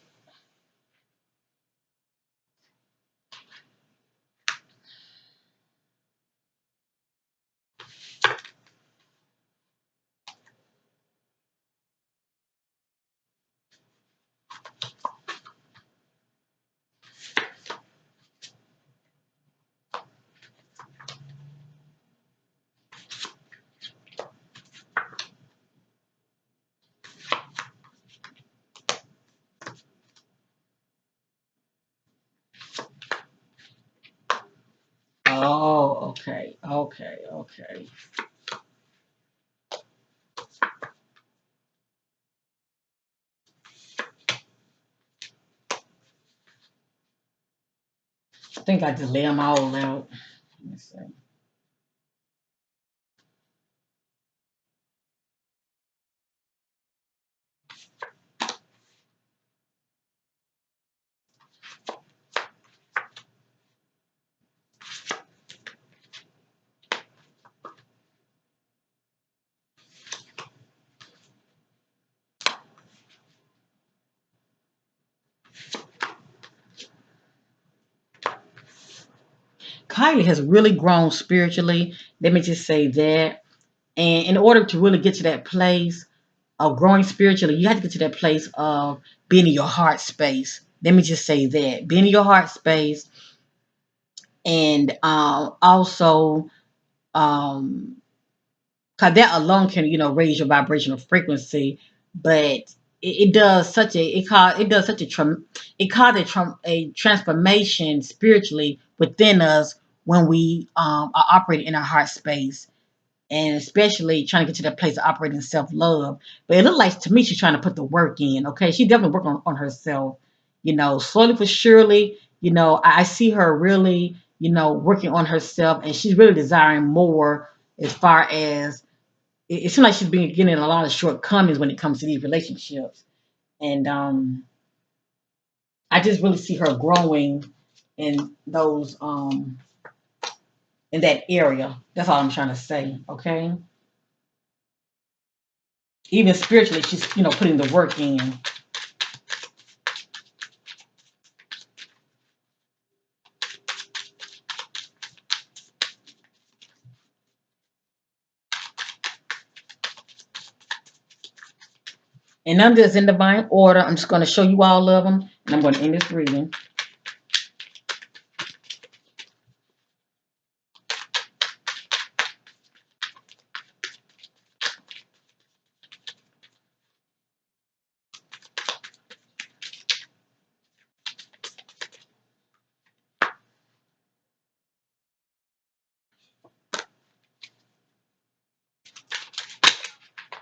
Oh, okay, okay, okay. I think I just lay them all out. Let me see. Kylie has really grown spiritually. Let me just say that. And in order to really get to that place of growing spiritually, you have to get to that place of being in your heart space. Let me just say that. Being in your heart space and also um, cause that alone can raise your vibrational frequency, but it does such a it does such a it caused a transformation spiritually within us when we are operating in our heart space, and especially trying to get to that place of operating self love. But it looked like to me she's trying to put the work in. Okay, she definitely working on herself. Slowly but surely. I see her really working on herself, and she's really desiring more as far as it seems like she's been getting a lot of shortcomings when it comes to these relationships. And I just really see her growing in those in that area. That's all I'm trying to say. Okay. Even spiritually, she's putting the work in. And I'm just in divine order. I'm just going to show you all of them, and I'm going to end this reading.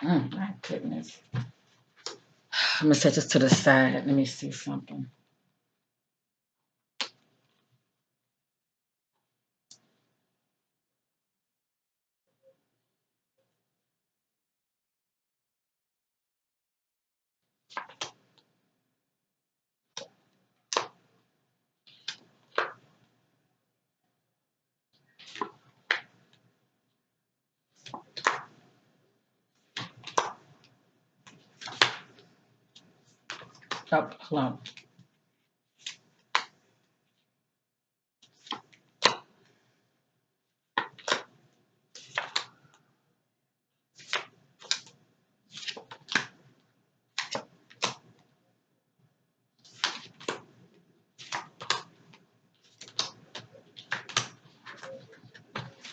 My goodness. I'm going to set this to the side. Let me see something. Oh, hold on.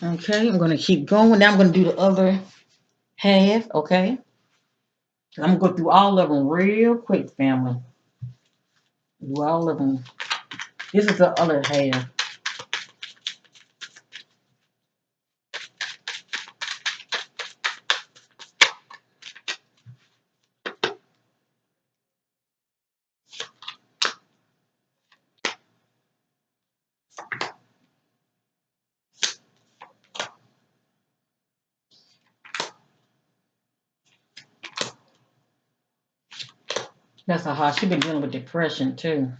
Okay, I'm going to keep going. Now I'm going to do the other half. Okay. I'm going to go through all of them real quick, family. Do all of them. This is the other half. That's a hard. She's been dealing with depression too.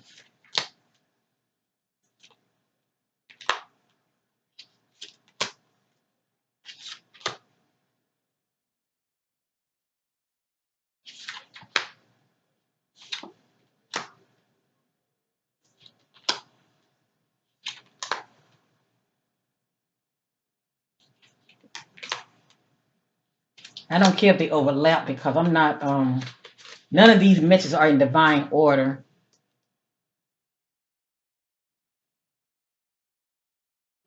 I don't care if they overlap because I'm not. None of these messages are in divine order.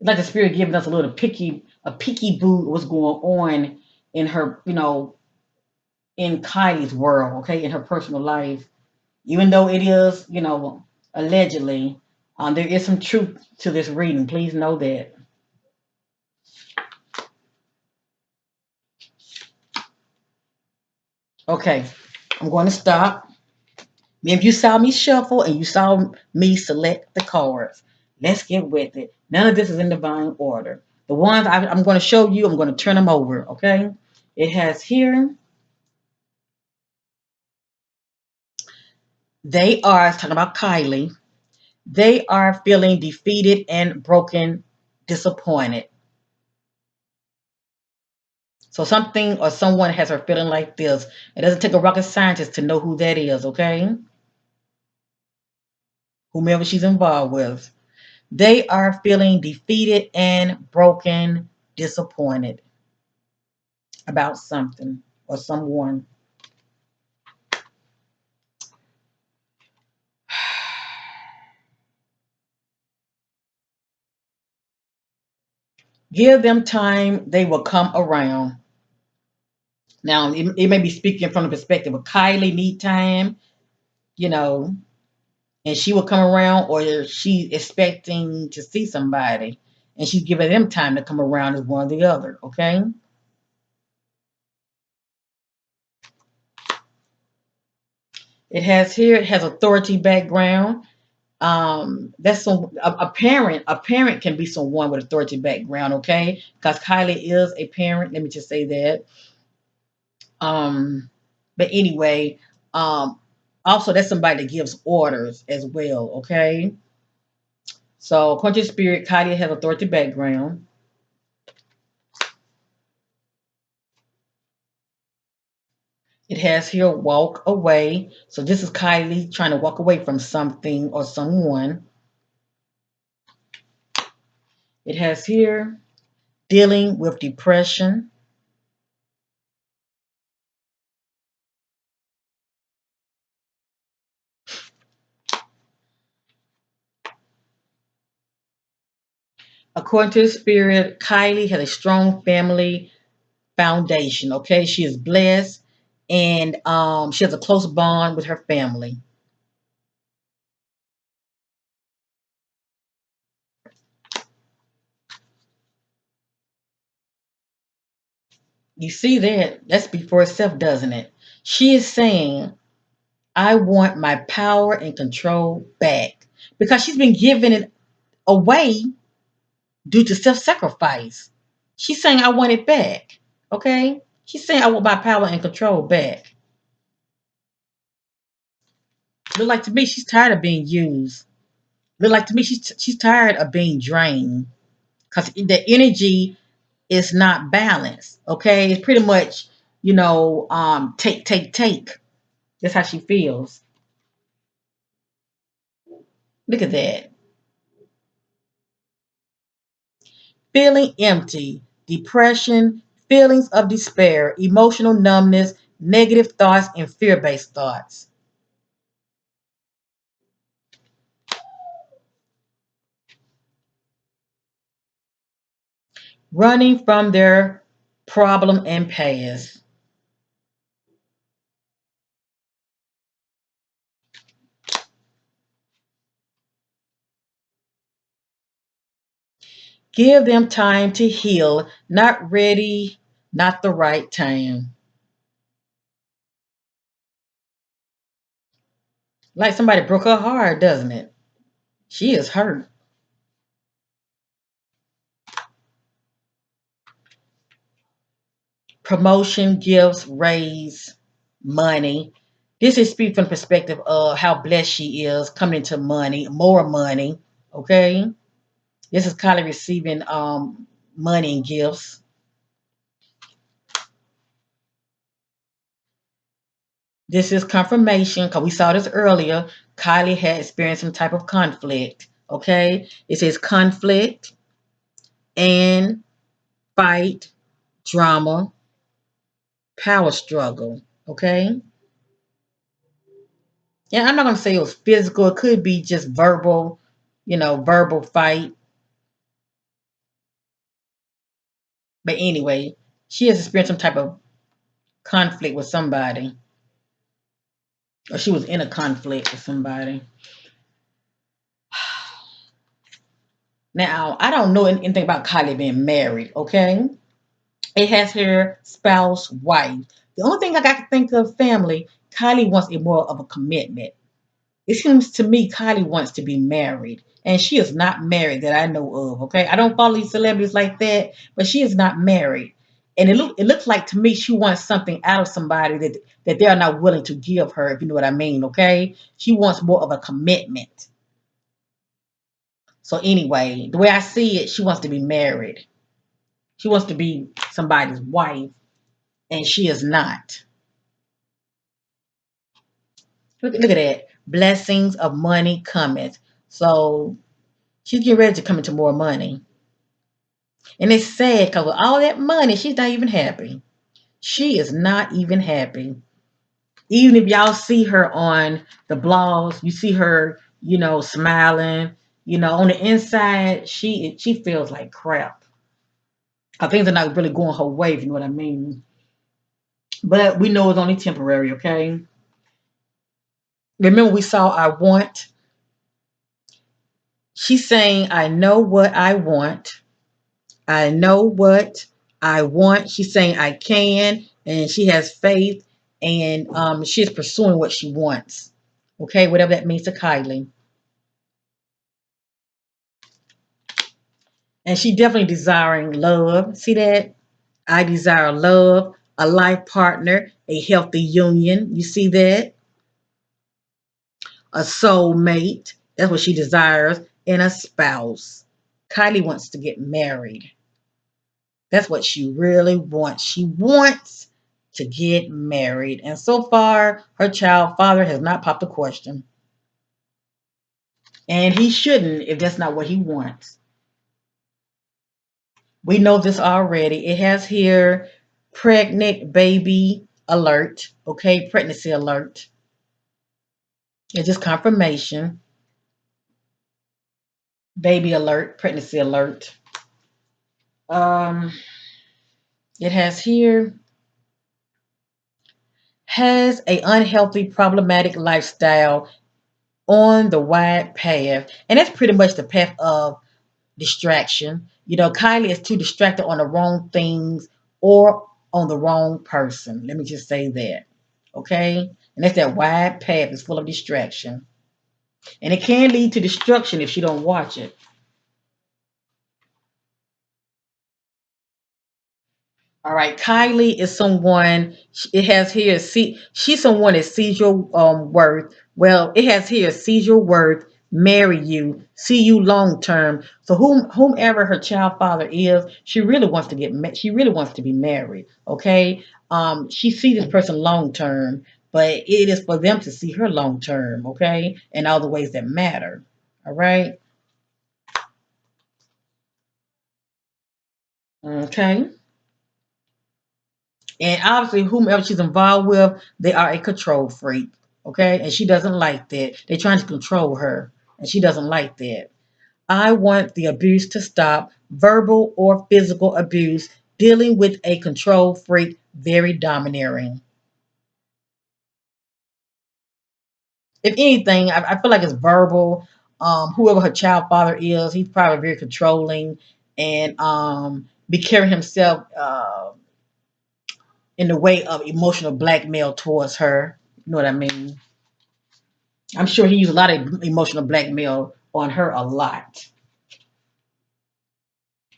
It's like the spirit giving us a peeky boo what's going on in her, in Kylie's world, okay, in her personal life. Even though it is, allegedly, there is some truth to this reading. Please know that. Okay, I'm going to stop. If you saw me shuffle and you saw me select the cards, let's get with it. None of this is in divine order. The ones I'm going to show you, I'm going to turn them over, okay? It has here, they are, it's talking about Kylie, they are feeling defeated and broken, disappointed. So something or someone has her feeling like this. It doesn't take a rocket scientist to know who that is, okay? Whomever she's involved with. They are feeling defeated and broken, disappointed about something or someone. Give them time, they will come around. Now, it may be speaking from the perspective of Kylie need time, you know, and she will come around, or she's expecting to see somebody and she's giving them time to come around as one or the other, okay? It has authority background. That's a parent. A parent can be someone with authority background, okay? Because Kylie is a parent. Let me just say that. Um, but anyway, um, also that's somebody that gives orders as well, okay? So according to spirit, Kylie has authority background. It has here walk away. So this is Kylie trying to walk away from something or someone. It has here dealing with depression. According to the spirit, Kylie has a strong family foundation. Okay, she is blessed, and she has a close bond with her family. You see that? That speaks for itself, doesn't it? She is saying, "I want my power and control back," because she's been giving it away due to self-sacrifice. She's saying, "I want it back." Okay, she's saying, "I want my power and control back." Look like to me, she's tired of being used. Look like to me, she's tired of being drained because the energy is not balanced. Okay, it's pretty much take, take, take. That's how she feels. Look at that. Feeling empty, depression, feelings of despair, emotional numbness, negative thoughts, and fear-based thoughts. Running from their problem and past. Give them time to heal. Not ready, not the right time. Like somebody broke her heart, doesn't it? She is hurt. Promotion, gifts, raise, money. This is speak from the perspective of how blessed she is, coming into money, more money. Okay, this is Kylie receiving money and gifts. This is confirmation because we saw this earlier. Kylie had experienced some type of conflict. Okay, it says conflict and fight, drama. power struggle. Okay. Yeah, I'm not gonna say it was physical. It could be just verbal, verbal fight. But anyway, she has experienced some type of conflict with somebody, or she was in a conflict with somebody. Now, I don't know anything about Kylie being married, okay? It has her spouse, wife. The only thing I got to think of, family, Kylie wants a more of a commitment. It seems to me Kylie wants to be married, and she is not married that I know of, okay? I don't follow these celebrities like that, but she is not married. And it looks like to me she wants something out of somebody that they are not willing to give her, if you know what I mean, okay? She wants more of a commitment. So anyway, the way I see it, she wants to be married. She wants to be somebody's wife, and she is not. Look at that. Blessings of money cometh. So she's getting ready to come into more money. And it's sad because with all that money, she's not even happy. She is not even happy. Even if y'all see her on the blogs, you see her, smiling. On the inside, she feels like crap. Things are not really going her way, if you know what I mean. But we know it's only temporary, okay? Remember, we saw I want. She's saying, I know what I want. I know what I want. She's saying I can, and she has faith, and she's pursuing what she wants. Okay, whatever that means to Kylie. And she definitely desiring love. See that? I desire love, a life partner, a healthy union. You see that? A soulmate. That's what she desires. And a spouse. Kylie wants to get married. That's what she really wants. She wants to get married. And so far, her child father has not popped a question. And he shouldn't if that's not what he wants. We know this already. It has here pregnant baby alert. Okay, pregnancy alert. It's just confirmation. Baby alert, pregnancy alert. Um, it has here has a unhealthy, problematic lifestyle on the wide path. And that's pretty much the path of distraction. Kylie is too distracted on the wrong things or on the wrong person. Let me just say that. Okay? And that's that wide path is full of distraction. And it can lead to destruction if she don't watch it. All right, Kylie is someone. It has here. See, she's someone that sees your worth. Well, it has here sees your worth, marry you, see you long term. So whomever her child father is, she really wants to she really wants to be married. Okay, she sees this person long term, but it is for them to see her long term. Okay, in all the ways that matter. All right. Okay. And obviously, whomever she's involved with, they are a control freak. Okay. And she doesn't like that. They're trying to control her. And she doesn't like that. I want the abuse to stop, verbal or physical abuse, dealing with a control freak, very domineering. If anything, I feel like it's verbal. Whoever her child father is, he's probably very controlling and be carrying himself in the way of emotional blackmail towards her. You know what I mean? I'm sure he used a lot of emotional blackmail on her a lot.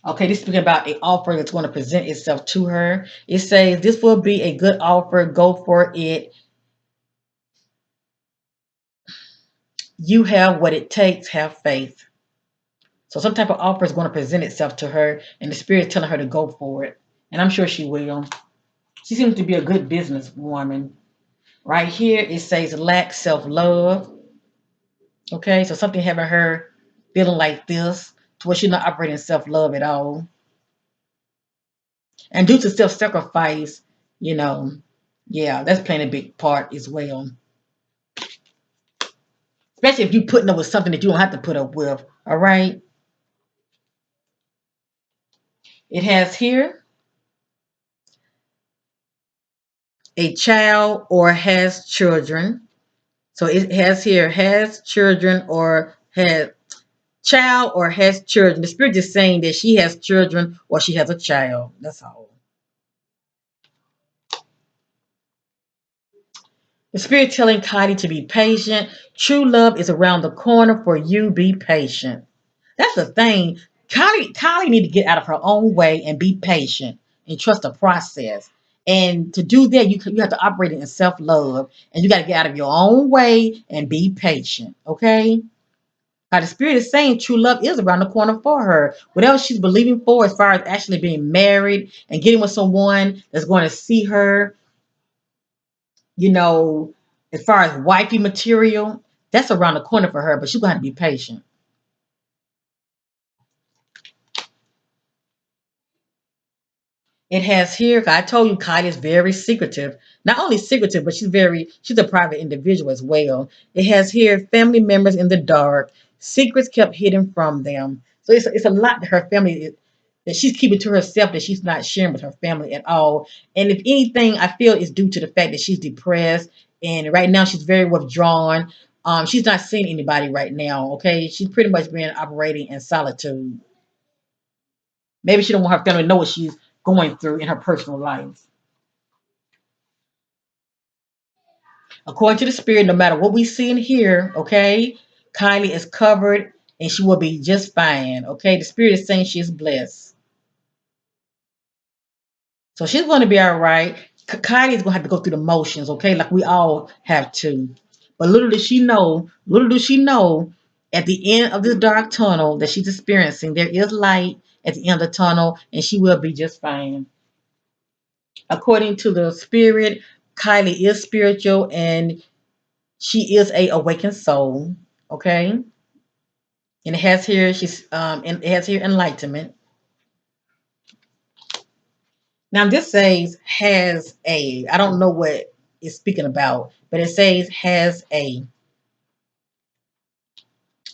Okay, this is speaking about an offer that's going to present itself to her. It says this will be a good offer. Go for it. You have what it takes. Have faith. So some type of offer is going to present itself to her, and the spirit is telling her to go for it. And I'm sure she will. She seems to be a good businesswoman. Right here, it says lack self-love. Okay, so something having her feeling like this, to where she's not operating self-love at all. And due to self-sacrifice, You know, yeah, that's playing a big part as well. Especially if you're putting up with something that you don't have to put up with. All right. It has here a child or has children. So it has here has children or has child or has children. The spirit is saying that she has children or she has a child. That's all. The spirit telling Kylie to be patient. True love is around the corner for you. Be patient. That's the thing. Kylie need to get out of her own way and be patient and trust the process. And to do that, you have to operate in self love, and you got to get out of your own way and be patient. Okay. Now the spirit is saying true love is around the corner for her. Whatever she's believing for, as far as actually being married and getting with someone that's going to see her, you know, as far as wifey material, that's around the corner for her. But she's gonna have to be patient. It has here, I told you Kylie is very secretive. Not only secretive, but she's a private individual as well. It has here family members in the dark, secrets kept hidden from them. So it's a lot that her family that she's keeping to herself that she's not sharing with her family at all. And if anything, I feel it's due to the fact that she's depressed and right now she's very withdrawn. She's not seeing anybody right now. Okay, she's pretty much been operating in solitude. Maybe she don't want her family to know what she's going through in her personal life. According to the spirit, no matter what we see and hear, okay, Kylie is covered and she will be just fine. Okay, the spirit is saying she's blessed. So she's going to be all right. Kylie is going to have to go through the motions, okay, like we all have to. But little does she know, at the end of this dark tunnel that she's experiencing, there is light at the end of the tunnel and she will be just fine. According to the spirit, Kylie is spiritual and she is a awakened soul. Okay. And it has here and it has here enlightenment. Now this says has a. I don't know what it's speaking about, but it says has a.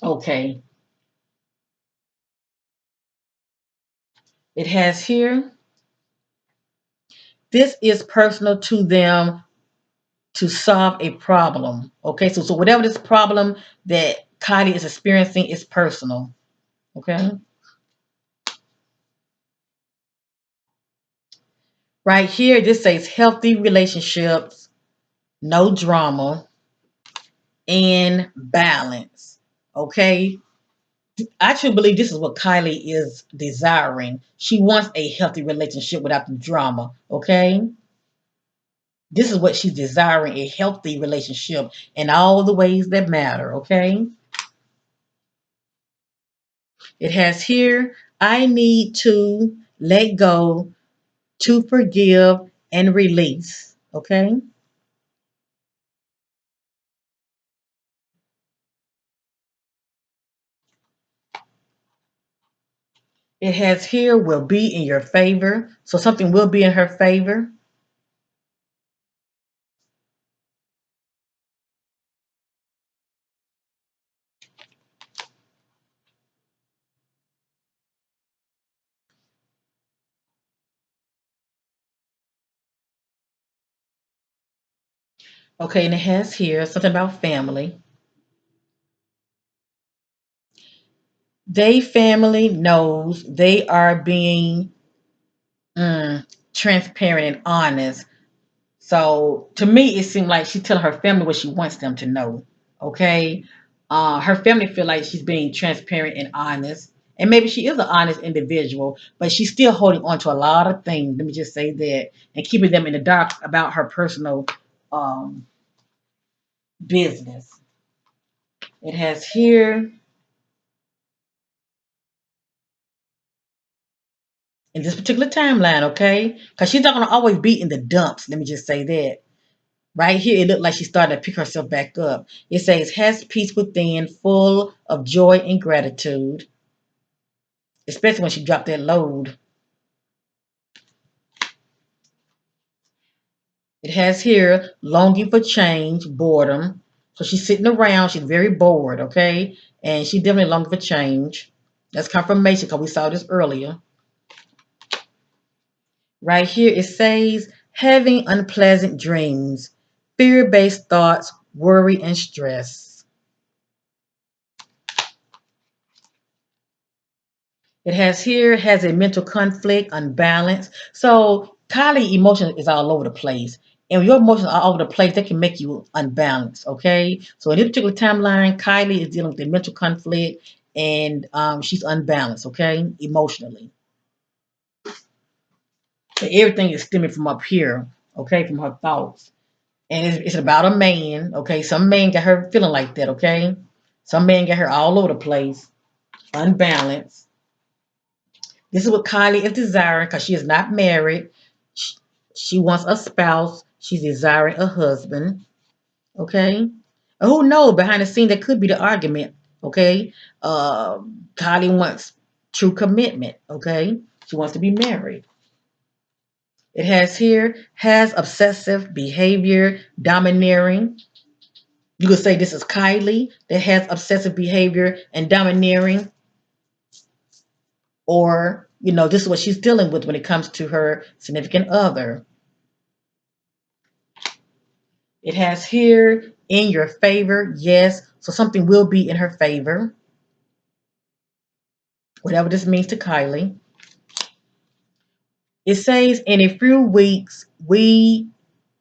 Okay. It has here. This is personal to them to solve a problem. Okay, so whatever this problem that Kylie is experiencing is personal. Okay. Right here, this says healthy relationships, no drama, and balance. Okay. I truly believe this is what Kylie is desiring. She wants a healthy relationship without the drama. Okay. This is what she's desiring, a healthy relationship in all the ways that matter. Okay. It has here, I need to let go, to forgive and release. Okay. It has here will be in your favor. So something will be in her favor. Okay, and it has here something about family. They family knows they are being transparent and honest. So to me, it seemed like she's telling her family what she wants them to know. Okay, her family feel like she's being transparent and honest, and maybe she is an honest individual, but she's still holding on to a lot of things. Let me just say that, and keeping them in the dark about her personal um, business. It has here in this particular timeline, okay, because she's not gonna always be in the dumps. Let me just say that. Right here, it looked like she started to pick herself back up. It says, has peace within, full of joy and gratitude, especially when she dropped that load. It has here longing for change, boredom. So she's sitting around, she's very bored, okay? And she definitely longing for change. That's confirmation because we saw this earlier. Right here it says having unpleasant dreams, fear-based thoughts, worry, and stress. It has here has a mental conflict, unbalance. So Kylie emotion is all over the place. And when your emotions are all over the place, that can make you unbalanced. Okay. So in this particular timeline, Kylie is dealing with a mental conflict and she's unbalanced, okay, emotionally. So everything is stemming from up here, okay, from her thoughts. And it's about a man, okay? Some man got her feeling like that, okay? Some man got her all over the place, unbalanced. This is what Kylie is desiring because she is not married. She, she wants a spouse. She's desiring a husband. Okay. And who knows? Behind the scene, that could be the argument. Okay. Kylie wants true commitment. Okay. She wants to be married. It has here has obsessive behavior, domineering. You could say this is Kylie that has obsessive behavior and domineering, or this is what she's dealing with when it comes to her significant other. It has here in your favor, yes. So something will be in her favor, whatever this means to Kylie. It says in a few weeks we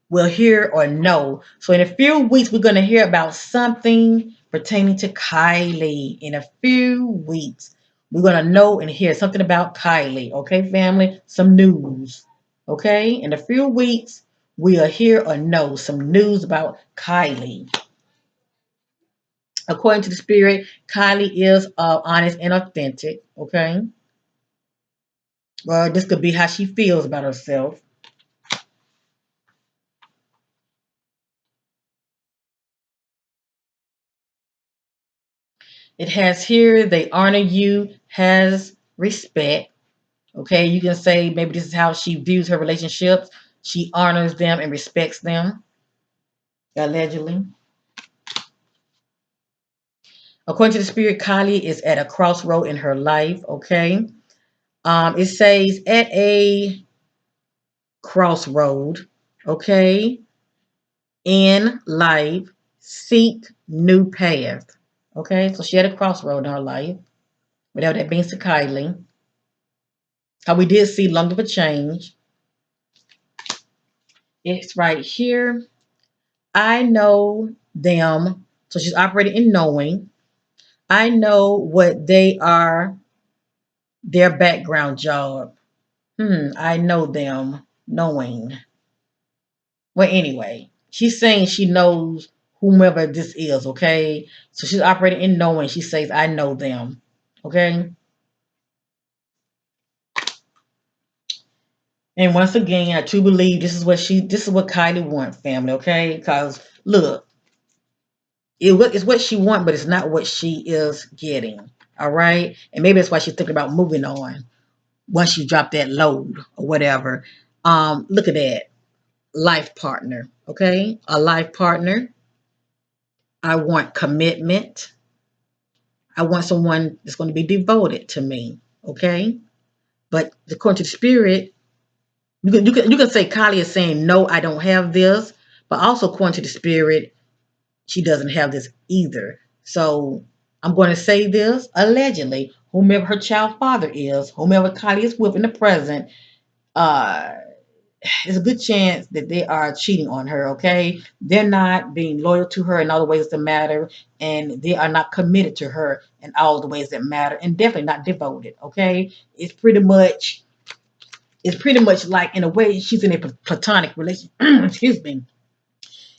will hear or know. So in a few weeks we're going to hear about something pertaining to Kylie. In a few weeks we're going to know and hear something about Kylie. Okay, family? Some news. Okay? In a few weeks we'll hear or know some news about Kylie. According to the spirit, Kylie is honest and authentic. Okay. Well, this could be how she feels about herself. It has here, they honor you, has respect. Okay. You can say maybe this is how she views her relationships. She honors them and respects them, allegedly. According to the spirit, Kylie is at a crossroad in her life. Okay. It says at a crossroad. Okay. In life, seek new path. Okay, so she had a crossroad in her life, whatever that means to Kylie. How we did see longing for change. It's right here. I know them. So she's operating in knowing. I know what they are, their background job. I know them, knowing. Well, anyway, she's saying she knows whomever this is, okay? So she's operating in knowing. She says, I know them, okay? And once again, I truly believe this is what Kylie wants, family, okay? Because look, it's what she wants, but it's not what she is getting, all right? And maybe that's why she's thinking about moving on once you drop that load or whatever. Look at that. Life partner, okay? A life partner. I want commitment. I want someone that's going to be devoted to me. Okay. But according to the spirit, you can say Kylie is saying, no, I don't have this. But also according to the spirit, she doesn't have this either. So I'm going to say this allegedly, whomever her child father is, whomever Kylie is with in the present, uh, there's a good chance that they are cheating on her, okay? They're not being loyal to her in all the ways that matter, and they are not committed to her in all the ways that matter, and definitely not devoted, okay? It's pretty much like, in a way, she's in a platonic relationship. Excuse me.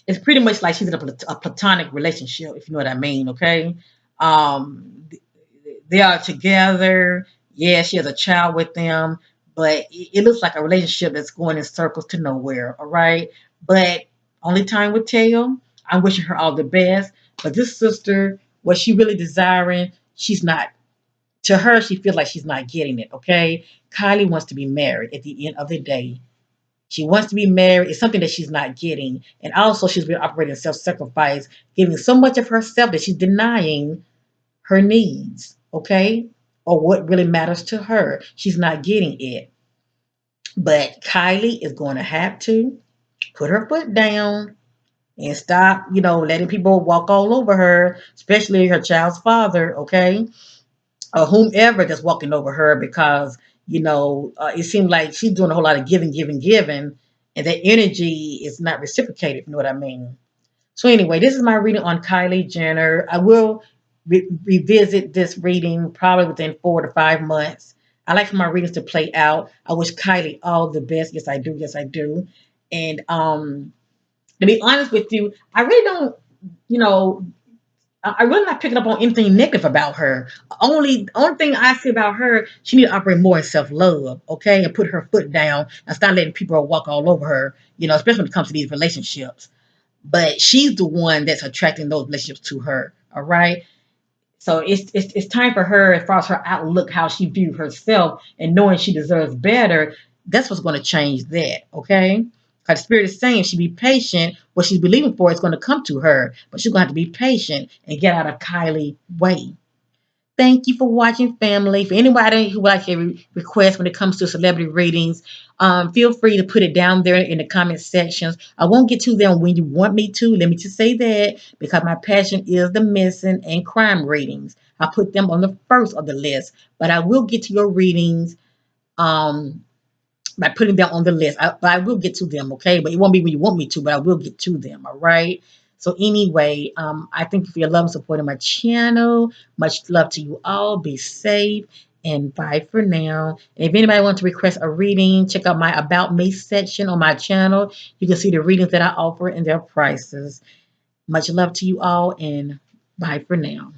It's pretty much like she's in a platonic relationship, if you know what I mean, okay? Um, they are together. Yeah, she has a child with them, but it looks like a relationship that's going in circles to nowhere. All right, but only time will tell. I'm wishing her all the best. But this sister, what she really desiring, she's not. To her, she feels like she's not getting it. Okay, Kylie wants to be married at the end of the day. She wants to be married. It's something that she's not getting. And also she's been operating self-sacrifice, giving so much of herself that she's denying her needs, okay? Or what really matters to her. She's not getting it. But Kylie is going to have to put her foot down and stop, letting people walk all over her, especially her child's father, okay? Or whomever that's walking over her because, it seems like she's doing a whole lot of giving, giving, giving, and that energy is not reciprocated, if you know what I mean. So anyway, this is my reading on Kylie Jenner. I will revisit this reading probably within 4 to 5 months. I like for my readings to play out. I wish Kylie all the best. Yes, I do. Yes, I do. And to be honest with you, I really don't, you know, I really not picking up on anything negative about her. Only thing I see about her, she need to operate more in self love, okay, and put her foot down and start letting people walk all over her. Especially when it comes to these relationships. But she's the one that's attracting those relationships to her. All right. So it's time for her, as far as her outlook, how she views herself, and knowing she deserves better. That's what's going to change that. Okay. Because the spirit is saying she be patient. What she's believing for is going to come to her, but she's going to have to be patient and get out of Kylie's way. Thank you for watching, family. For anybody who would like a request when it comes to celebrity readings, feel free to put it down there in the comment sections. I won't get to them when you want me to. Let me just say that because my passion is the missing and crime readings. I put them on the first of the list, but I will get to your readings. By putting them on the list. I will get to them, okay? But it won't be when you want me to, but I will get to them, all right? So anyway, I thank you for your love and support of my channel. Much love to you all. Be safe and bye for now. And if anybody wants to request a reading, check out my About Me section on my channel. You can see the readings that I offer and their prices. Much love to you all and bye for now.